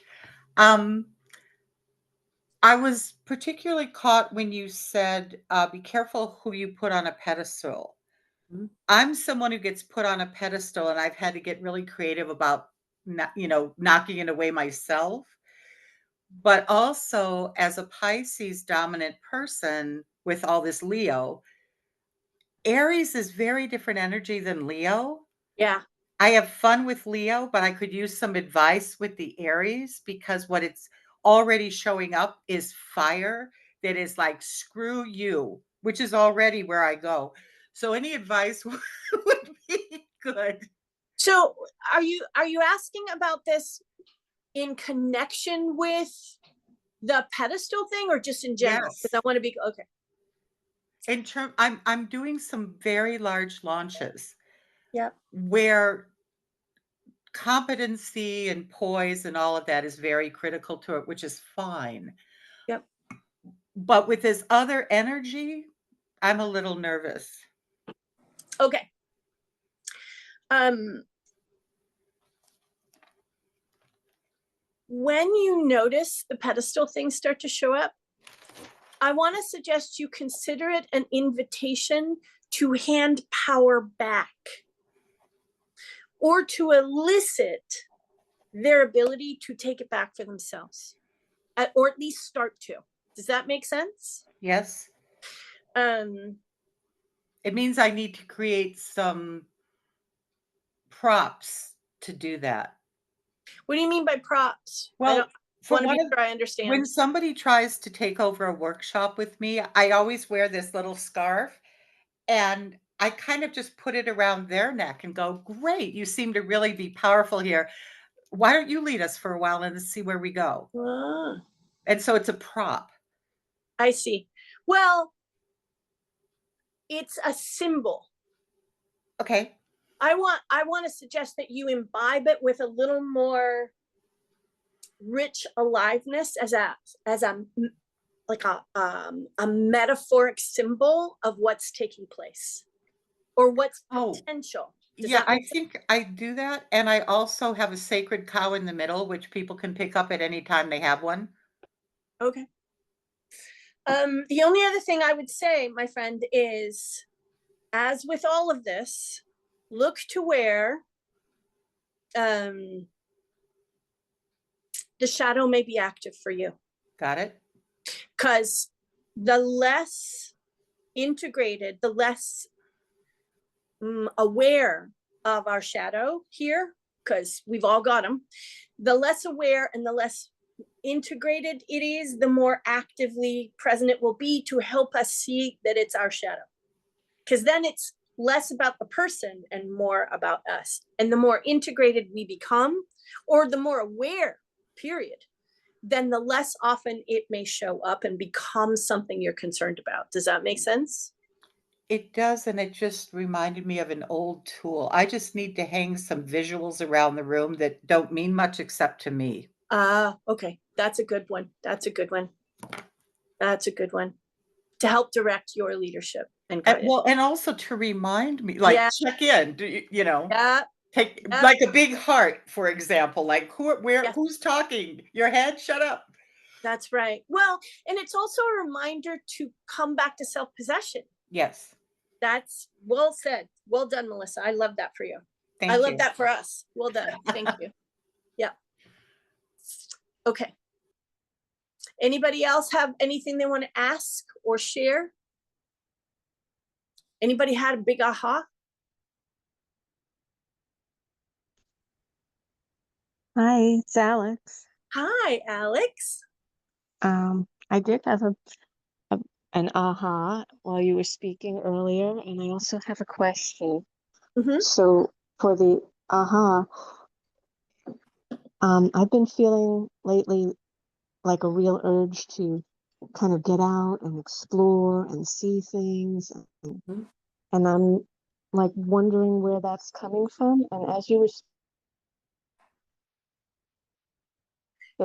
I was particularly caught when you said, be careful who you put on a pedestal. Mm-hmm. I'm someone who gets put on a pedestal, and I've had to get really creative about, knocking it away myself. But also, as a Pisces dominant person with all this Leo, Aries is very different energy than Leo. Yeah. I have fun with Leo, but I could use some advice with the Aries, because what it's already showing up is fire that is like, screw you, which is already where I go. So any advice would be good. So are you asking about this in connection with the pedestal thing, or just in general? Yes. Because I want to be okay. I'm doing some very large launches. Yeah. Where competency and poise and all of that is very critical to it, which is fine. Yep. But with this other energy, I'm a little nervous. Okay. When you notice the pedestal things start to show up, I want to suggest you consider it an invitation to hand power back, or to elicit their ability to take it back for themselves, or at least start to. Does that make sense? Yes. It means I need to create some props to do that. What do you mean by props? Well, I want to be sure I understand. When somebody tries to take over a workshop with me, I always wear this little scarf, and I kind of just put it around their neck and go, great, you seem to really be powerful here. Why don't you lead us for a while and see where we go? And so it's a prop. I see. Well, it's a symbol. Okay. I want to suggest that you imbibe it with a little more rich aliveness as a like a metaphoric symbol of what's taking place, or what's potential. Yeah, I think I do that. And I also have a sacred cow in the middle, which people can pick up at any time they have one. Okay. The only other thing I would say, my friend, is, as with all of this, look to where the shadow may be active for you. Got it. Because the less integrated, the less aware of our shadow here, because we've all got them, the less aware and the less integrated it is, the more actively present it will be to help us see that it's our shadow. Because then it's less about the person and more about us. And the more integrated we become, or the more aware, period, then the less often it may show up and become something you're concerned about. Does that make sense? It does, and it just reminded me of an old tool. I just need to hang some visuals around the room that don't mean much except to me. Okay. That's a good one. That's a good one. That's a good one. To help direct your leadership and guidance. Well, and also to remind me, like, Yeah. check in, you know, Yeah. take Yeah. like a big heart, for example, like Yes. who's talking? Your head? Shut up. That's right. Well, and it's also a reminder to come back to self-possession. Yes. That's well said. Well done, Melissa. I love that for you. I Thank love you. that for us. Well done. Thank you. Yeah. Okay. Anybody else have anything they want to ask or share? Anybody had a big aha? Hi, it's Alex. Hi, Alex. I did have a an aha while you were speaking earlier, and I also have a question. Mhm. So for the aha, I've been feeling lately like a real urge to kind of get out and explore and see things, Mhm. and I'm like wondering where that's coming from. And as you were,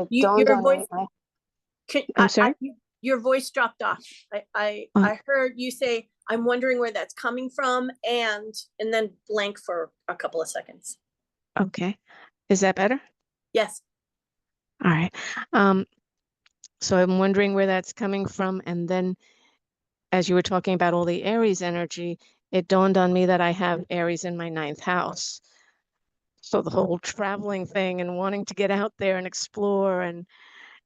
it dawned Your on voice. me. I, I'm sorry. your voice dropped off. I heard you say, "I'm wondering where that's coming from," and then blank for a couple of seconds. Okay, is that better? Yes. All right. So I'm wondering where that's coming from. And then as you were talking about all the Aries energy, it dawned on me that I have Aries in my 9th house. So the whole traveling thing and wanting to get out there and explore, and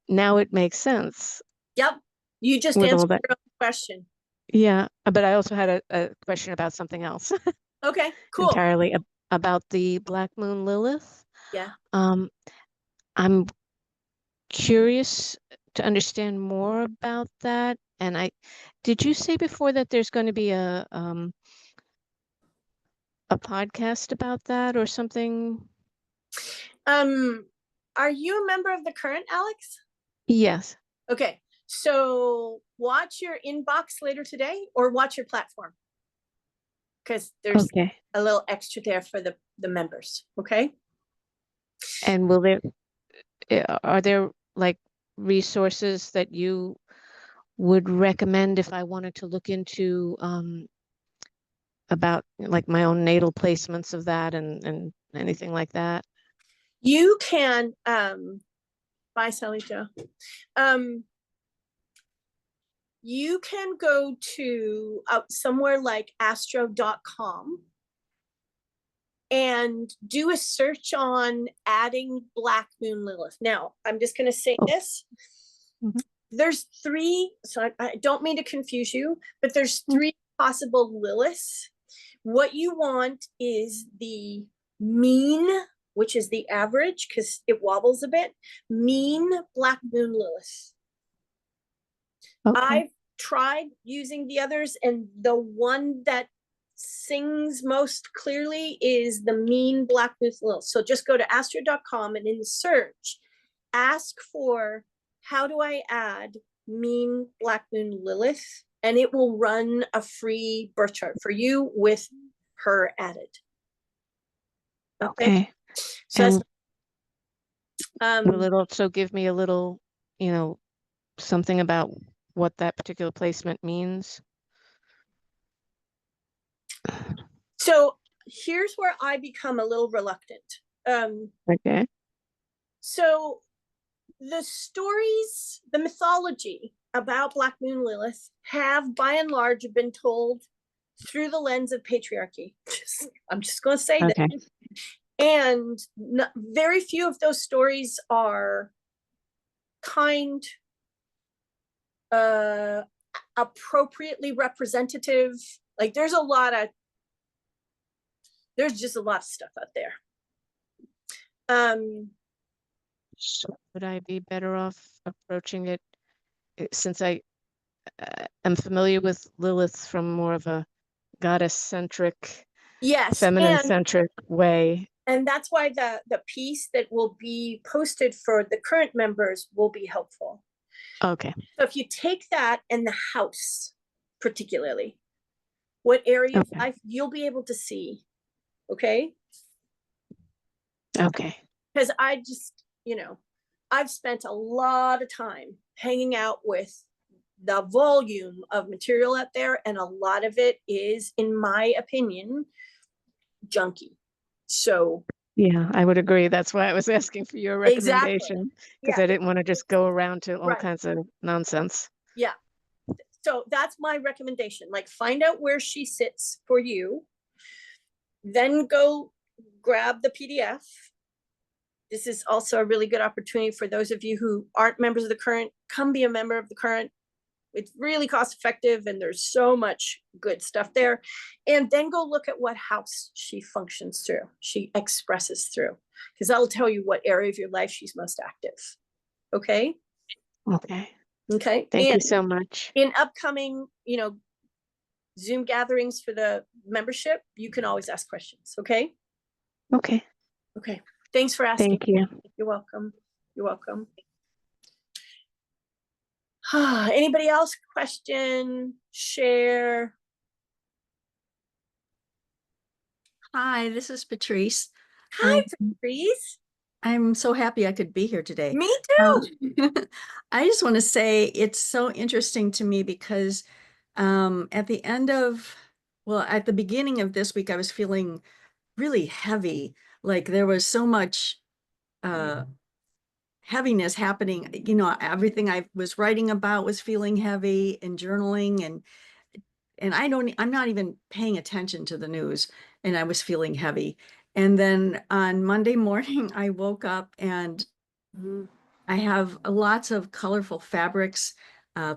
now it makes sense Yep. You just with all answered that. your own question. Yeah, but I also had a question about something else Okay, cool. entirely about the Black Moon Lilith. Yeah. I'm curious to understand more about that. And did you say before that there's going to be a podcast about that or something? Are you a member of the current, Alex? Yes. Okay, so watch your inbox later today or watch your platform. Because there's Okay. a little extra there for the members, okay? And are there like resources that you would recommend if I wanted to look into about like my own natal placements of that and anything like that? You can, bye Sally Jo. You can go to somewhere like astro.com and do a search on adding Black Moon Lilith. Now, I'm just going to say this. Mhm. There's 3, so I don't mean to confuse you, but there's 3 possible Liliths. What you want is the mean, which is the average, because it wobbles a bit, mean Black Moon Lilith. Okay. I've tried using the others, and the one that sings most clearly is the mean Black Moon Lilith. So just go to astro.com and in the search, ask for how do I add mean Black Moon Lilith, and it will run a free birth chart for you with her added. Okay. So And will it also give me a little, something about what that particular placement means? So here's where I become a little reluctant. Okay. So the stories, the mythology about Black Moon Lilith have by and large been told through the lens of patriarchy. I'm just going to say Okay. that. And very few of those stories are kind, appropriately representative. Like there's just a lot of stuff out there. So would I be better off approaching it since I am familiar with Lilith from more of a goddess-centric, yes, feminine-centric way? And that's why the piece that will be posted for the current members will be helpful. Okay. So if you take that and the house, particularly, what area of life you'll be able to see, okay? Okay. Because I just, I've spent a lot of time hanging out with the volume of material out there, and a lot of it is, in my opinion, junky. So Yeah, I would agree. That's why I was asking for your exactly, recommendation, because yeah, I didn't want to just go around to all right, kinds of nonsense. yeah. So that's my recommendation. Like, find out where she sits for you, then go grab the PDF. This is also a really good opportunity for those of you who aren't members of the Current. Come be a member of the Current. It's really cost effective, and there's so much good stuff there. And then go look at what house she functions through, she expresses through, because that'll tell you what area of your life she's most active. Okay. Okay. Okay. Thank you And so much. in upcoming, Zoom gatherings for the membership, you can always ask questions. Okay. Okay. Okay. Thanks for asking. Thank you. You're welcome. You're welcome. Anybody else? Question, share? Hi, this is Patrice. Hi, Patrice. I'm so happy I could be here today. Me too. I just want to say it's so interesting to me because at the beginning of this week, I was feeling really heavy. Like there was so much heaviness happening. You know, everything I was writing about was feeling heavy, and journaling, and I'm not even paying attention to the news, and I was feeling heavy. And then on Monday morning, I woke up and I have lots of colorful fabrics,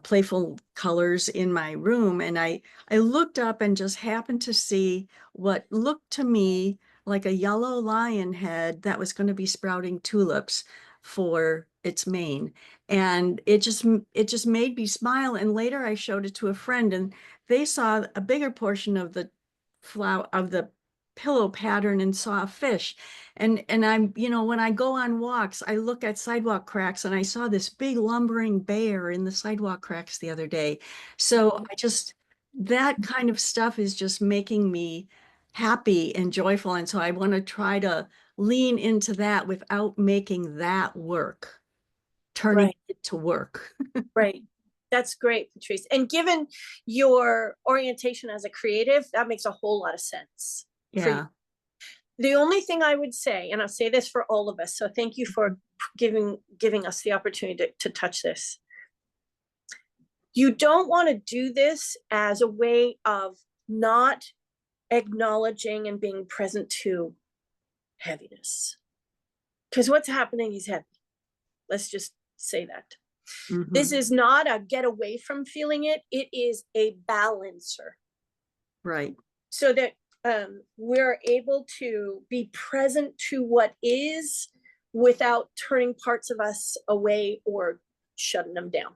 playful colors in my room. And I looked up and just happened to see what looked to me like a yellow lion head that was going to be sprouting tulips for its mane. And it just made me smile. And later I showed it to a friend, and they saw a bigger portion of the flower of the pillow pattern and saw a fish. And I'm, when I go on walks, I look at sidewalk cracks, and I saw this big lumbering bear in the sidewalk cracks the other day. So that kind of stuff is just making me happy and joyful. And so I want to try to lean into that without making that work, turning Right. it to work. Right. That's great, Patrice. And given your orientation as a creative, that makes a whole lot of sense. Yeah. The only thing I would say, and I'll say this for all of us, so thank you for giving us the opportunity to touch this. You don't want to do this as a way of not acknowledging and being present to heaviness. Because what's happening is heavy. Let's just say that. Mhm. This is not a get away from feeling it. It is a balancer. Right. So that we're able to be present to what is without turning parts of us away or shutting them down,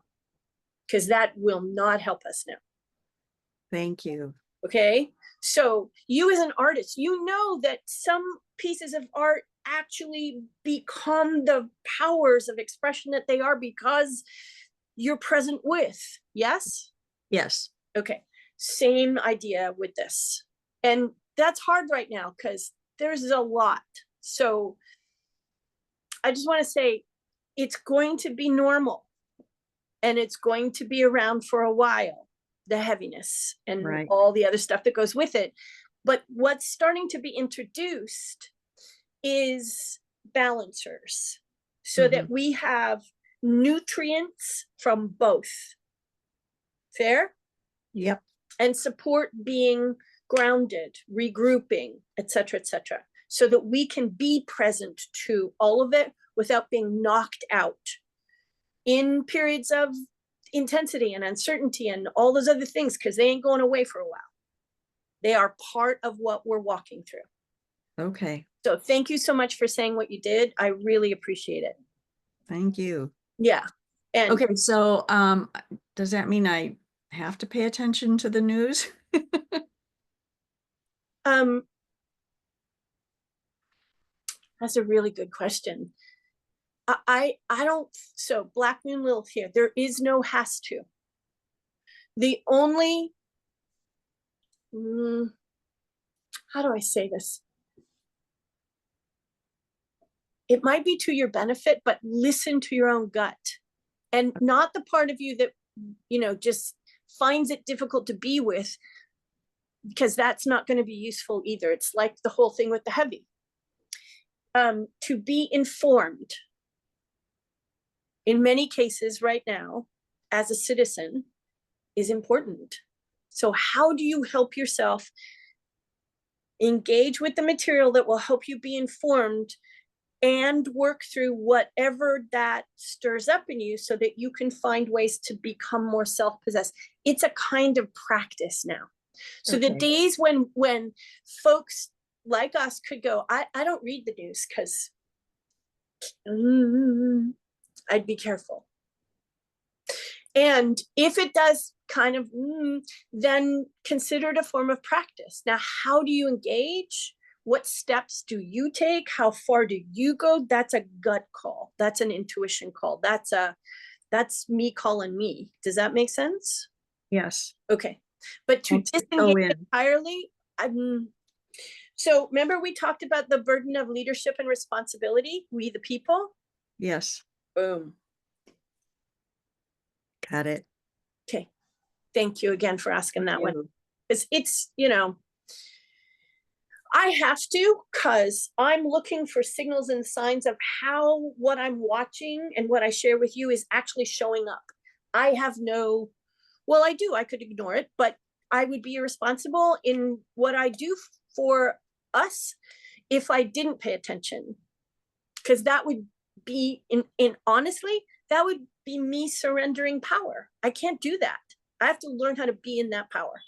because that will not help us now. Thank you. Okay. So you as an artist, you know that some pieces of art actually become the powers of expression that they are because you're present with. Yes? Yes. Okay. Same idea with this. And that's hard right now because there's a lot. So I just want to say it's going to be normal, and it's going to be around for a while, the heaviness and Right. all the other stuff that goes with it. But what's starting to be introduced is balancers, so that we have nutrients from both. Fair? Yep. And support being grounded, regrouping, etc., so that we can be present to all of it without being knocked out in periods of intensity and uncertainty and all those other things, because they ain't going away for a while. They are part of what we're walking through. Okay. So thank you so much for saying what you did. I really appreciate it. Thank you. Yeah. And Okay, so does that mean I have to pay attention to the news? that's a really good question. I don't, so Black Moon Lilith here, there is no has to. The only, how do I say this? It might be to your benefit, but listen to your own gut, and not the part of you that just finds it difficult to be with, because that's not going to be useful either. It's like the whole thing with the heavy. To be informed in many cases right now as a citizen is important. So how do you help yourself engage with the material that will help you be informed and work through whatever that stirs up in you so that you can find ways to become more self-possessed? It's a kind of practice now. So the Okay. days when folks like us could go, I don't read the news because I'd be careful. And if it does kind of, then consider it a form of practice. Now, how do you engage? What steps do you take? How far do you go? That's a gut call. That's an intuition call. That's me calling me. Does that make sense? Yes. Okay. But to Once you go disengage in. entirely, so remember we talked about the burden of leadership and responsibility, we the people? Yes. Boom. Got it. Okay. Thank you again for asking that one. You. It's, I have to, because I'm looking for signals and signs of how what I'm watching and what I share with you is actually showing up. I have no, well, I do, I could ignore it, but I would be irresponsible in what I do for us if I didn't pay attention. Because that would be, in honestly, that would be me surrendering power. I can't do that. I have to learn how to be in that power.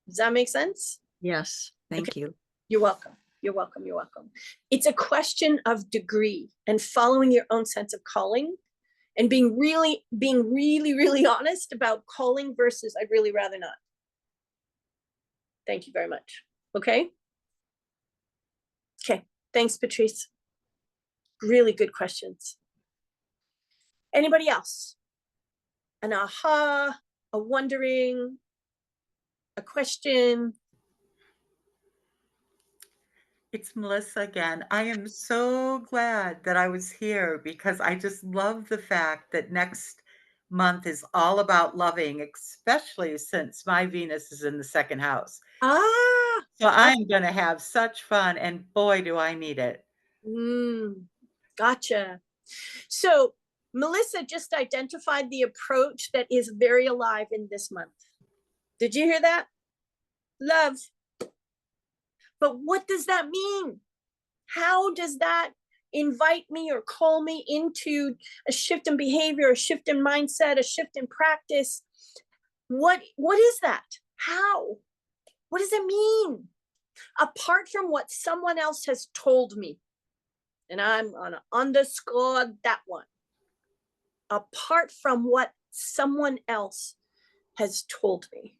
Does that make sense? Yes. Thank you. You're welcome. You're welcome. You're welcome. It's a question of degree and following your own sense of calling and being really, really honest about calling versus I'd really rather not. Thank you very much. Okay. Okay. Thanks, Patrice. Really good questions. Anybody else? An aha, a wondering, a question? It's Melissa again. I am so glad that I was here because I just love the fact that next month is all about loving, especially since my Venus is in the second house. Ah, So I'm going to have such fun, and boy, do I need it. Gotcha. So Melissa just identified the approach that is very alive in this month. Did you hear that? Love. But what does that mean? How does that invite me or call me into a shift in behavior, a shift in mindset, a shift in practice? What is that? How? What does it mean? Apart from what someone else has told me, and I'm gonna underscore that one. Apart from what someone else has told me.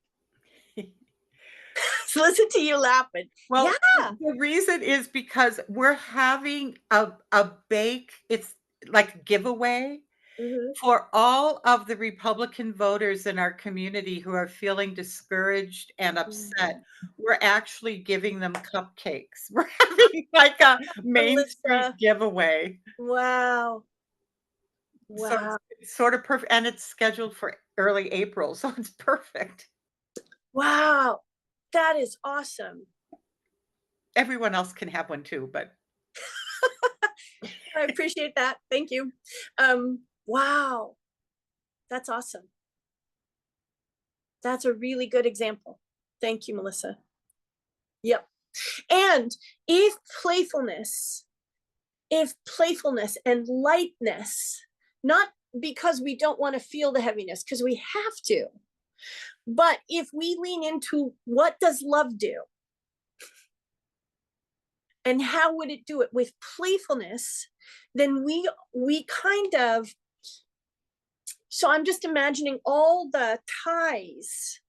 So listen to you laughing. Well, Yeah. the reason is because we're having a bake, it's like a giveaway for all of the Republican voters in our community who are feeling discouraged and upset. We're actually giving them cupcakes. We're having like a Main Street Melissa. giveaway. Wow. So Wow. it's sort of perfect, and it's scheduled for early April, so it's perfect. Wow. That is awesome. Everyone else can have one too, but I appreciate that. Thank you. Wow. That's awesome. That's a really good example. Thank you, Melissa. Yep. And if playfulness and lightness, not because we don't want to feel the heaviness, because we have to, but if we lean into what does love do? And how would it do it with playfulness? Then we kind of, so I'm just imagining all the ties,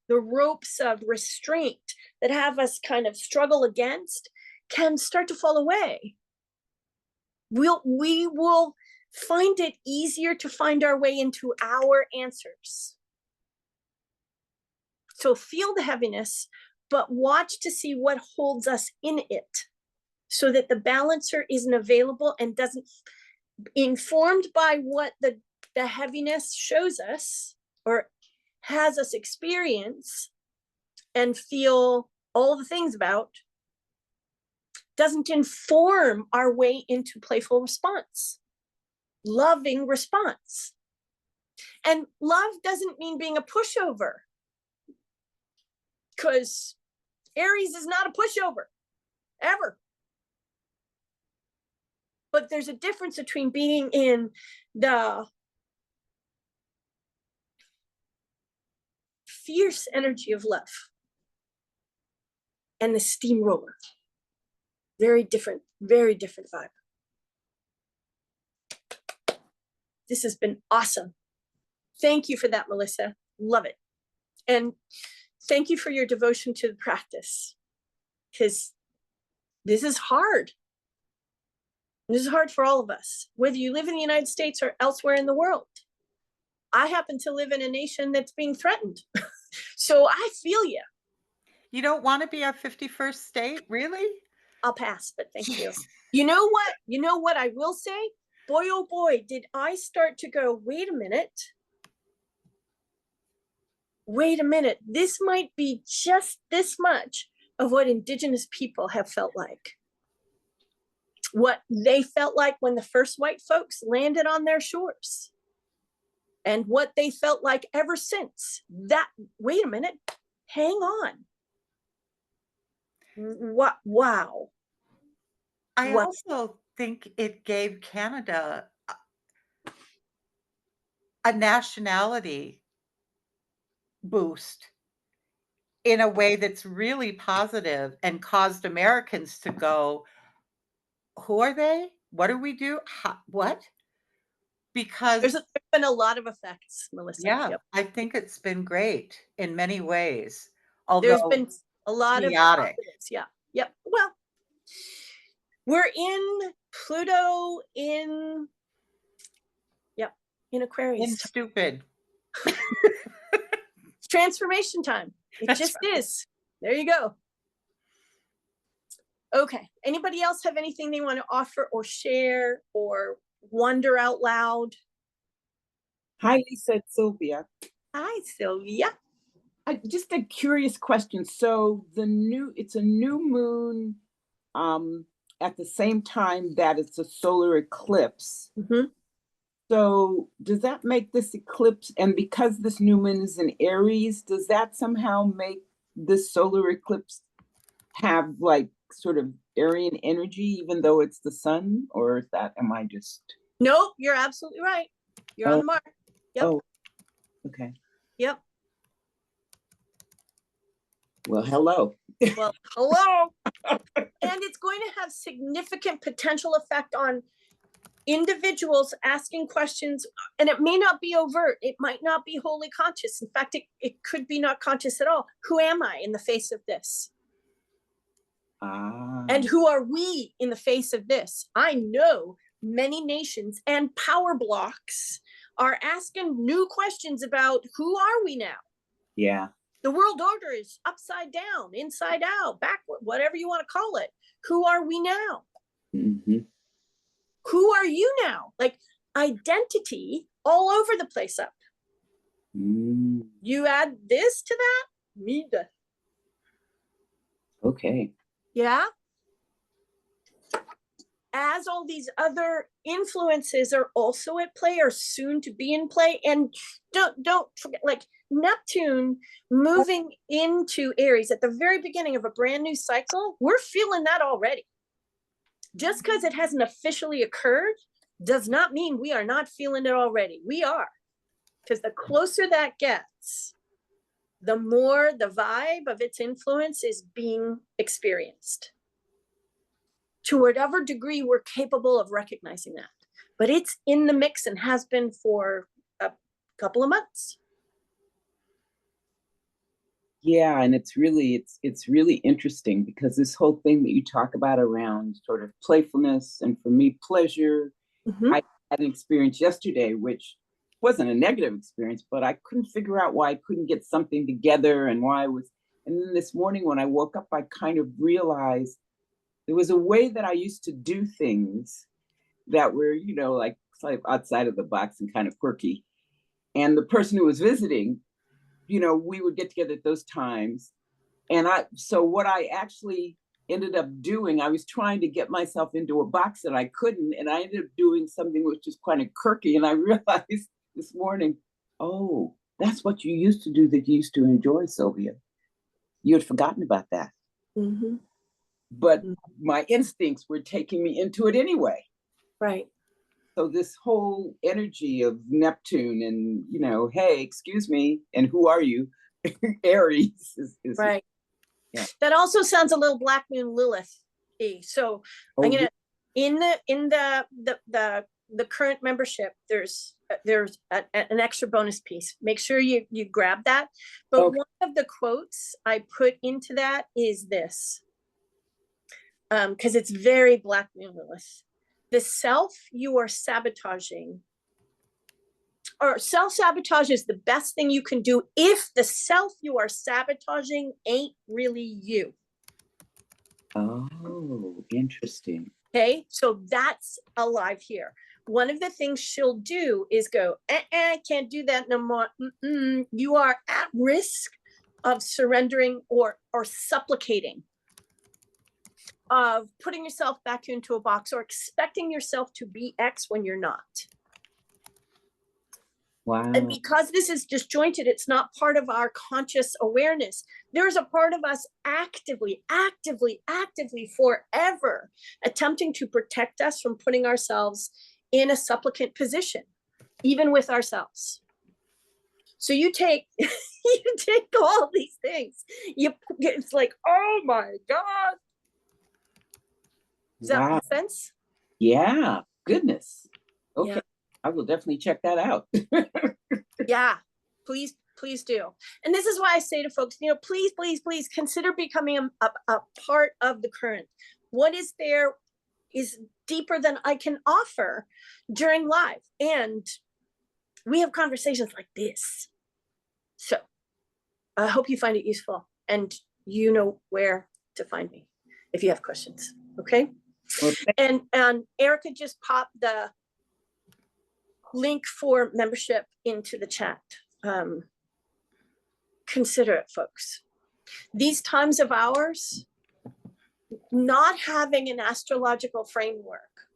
the ropes of restraint that have us kind of struggle against can start to fall away. We will find it easier to find our way into our answers. So feel the heaviness, but watch to see what holds us in it so that the balancer isn't available and doesn't, informed by what the heaviness shows us, or has us experience and feel all the things about doesn't inform our way into playful response, loving response. And love doesn't mean being a pushover, because Aries is not a pushover, ever. But there's a difference between being in the fierce energy of love and the steamroller. Very different vibe. This has been awesome. Thank you for that, Melissa. Love it. And thank you for your devotion to the practice, because this is hard. This is hard for all of us, whether you live in the United States or elsewhere in the world. I happen to live in a nation that's being threatened. So I feel you. You don't want to be our 51st state, really? I'll pass, but thank you. Jeez. You know what? You know what I will say? Boy, oh boy, did I start to go, wait a minute. Wait a minute. This might be just this much of what Indigenous people have felt like. What they felt like when the first white folks landed on their shores. And what they felt like ever since. That, wait a minute, hang on. What? Wow. I Wow. also think it gave Canada a nationality boost in a way that's really positive and caused Americans to go, who are they? What do we do? What? Because There's been a lot of effects, Melissa. yeah, Yep. I think it's been great in many ways, There's although been a lot of chaotic. positives. Yeah. Yep. Well, we're in Pluto in, yep, in Aquarius. And stupid. It's transformation time. It That's just is. There you go. Okay. Anybody else have anything they want to offer or share or wonder out loud? Hi, Lisa, it's Sylvia. Hi, Sylvia. Just a curious question. So it's a new moon at the same time that it's a solar eclipse. Mhm. So does that make this eclipse, and because this new moon is in Aries, does that somehow make this solar eclipse have like sort of Aryan energy, even though it's the sun? Or is that, am I just, Nope, you're absolutely right. You're on Oh. the mark. Yep. oh, okay. Yep. Well, hello. Well, hello. And it's going to have significant potential effect on individuals asking questions, and it may not be overt. It might not be wholly conscious. In fact, it could be not conscious at all. Who am I in the face of this? And who are we in the face of this? I know many nations and power blocks are asking new questions about who are we now? Yeah. The world order is upside down, inside out, backward, whatever you want to call it. Who are we now? Mm-hmm. Who are you now? Like identity all over the place up. Mm, You add this to that, mida. okay. Yeah. As all these other influences are also at play or soon to be in play. And don't forget, like Neptune moving into Aries at the very beginning of a brand new cycle, we're feeling that already. Just because it hasn't officially occurred does not mean we are not feeling it already. We are. Because the closer that gets, the more the vibe of its influence is being experienced. To whatever degree we're capable of recognizing that. But it's in the mix and has been for a couple of months. Yeah, and it's really interesting because this whole thing that you talk about around sort of playfulness and for me pleasure, Mhm. I had an experience yesterday which wasn't a negative experience, but I couldn't figure out why I couldn't get something together and why I was, and then this morning when I woke up I kind of realized there was a way that I used to do things that were, like outside of the box and kind of quirky. And the person who was visiting, you know, we would get together at those times. And so what I actually ended up doing, I was trying to get myself into a box that I couldn't, and I ended up doing something which was kind of quirky. And I realized this morning, oh, that's what you used to do that you used to enjoy, Sylvia. You had forgotten about that. Mhm. But my instincts were taking me into it anyway. Right. So this whole energy of Neptune and, you know, hey, excuse me, and who are you? Aries is Right. Yeah. That also sounds a little Black Moon Lilith-y. So I'm Oh, gonna in the current membership, there's an extra bonus piece. Make sure you grab that. But Okay. one of the quotes I put into that is this, because it's very Black Moon Lilith. The self you are sabotaging, or self-sabotage is the best thing you can do if the self you are sabotaging ain't really you. Oh, interesting. Okay, so that's alive here. One of the things she'll do is go, can't do that no more. You are at risk of surrendering or supplicating, of putting yourself back into a box or expecting yourself to be X when you're not. Wow. And because this is disjointed, it's not part of our conscious awareness. There's a part of us actively forever attempting to protect us from putting ourselves in a supplicant position, even with ourselves. So you take, you take all these things, it's like, oh my God. Does that Wow. make sense? Yeah, goodness. Okay, Yeah. I will definitely check that out. Yeah, please do. And this is why I say to folks, you know, please consider becoming a part of the current. What is there is deeper than I can offer during live. And we have conversations like this. So I hope you find it useful and you know where to find me if you have questions. Okay. Well, And Erica just popped the link for membership into the chat. Consider it, folks. These times of ours, not having an astrological framework,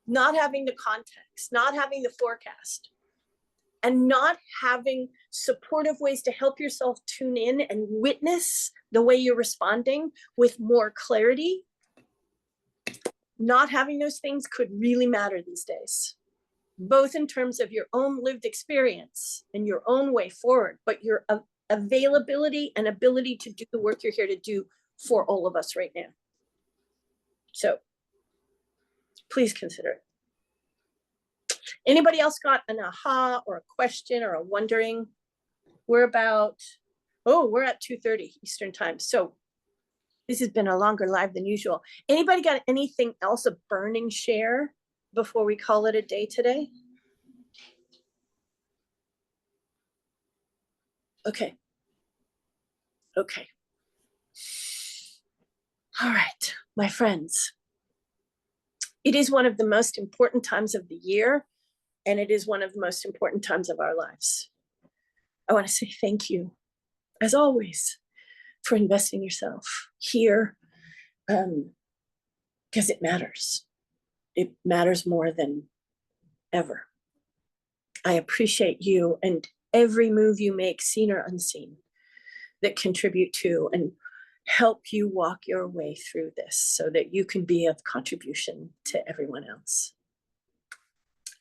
not having the context, not having the forecast, and not having supportive ways to help yourself tune in and witness the way you're responding with more clarity, not having those things could really matter these days, both in terms of your own lived experience and your own way forward, but your availability and ability to do the work you're here to do for all of us right now. So please consider it. Anybody else got an aha or a question or a wondering? We're at 2:30 Eastern time. So this has been a longer live than usual. Anybody got anything else, a burning share before we call it a day today? Okay. Okay. All right, my friends. It is one of the most important times of the year, and it is one of the most important times of our lives. I want to say thank you, as always, for investing yourself here, because it matters. It matters more than ever. I appreciate you and every move you make, seen or unseen, that contribute to and help you walk your way through this so that you can be of contribution to everyone else.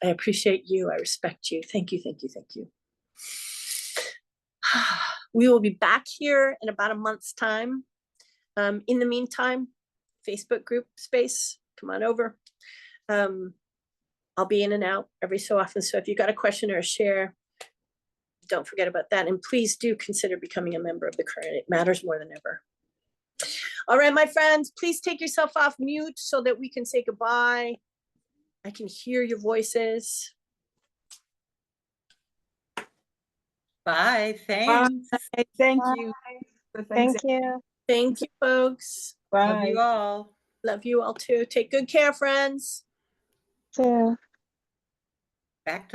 I appreciate you. I respect you. Thank you, thank you, thank you. We will be back here in about a month's time. In the meantime, Facebook group space, come on over. I'll be in and out every so often. So if you got a question or a share, don't forget about that. And please do consider becoming a member of the current. It matters more than ever. All right, my friends, please take yourself off mute so that we can say goodbye. I can hear your voices. Bye. Thanks. Bye. Thank you. Thank you. Thank you, folks. Love Bye. you all. Love you all too. Take good care, friends. Too. Back to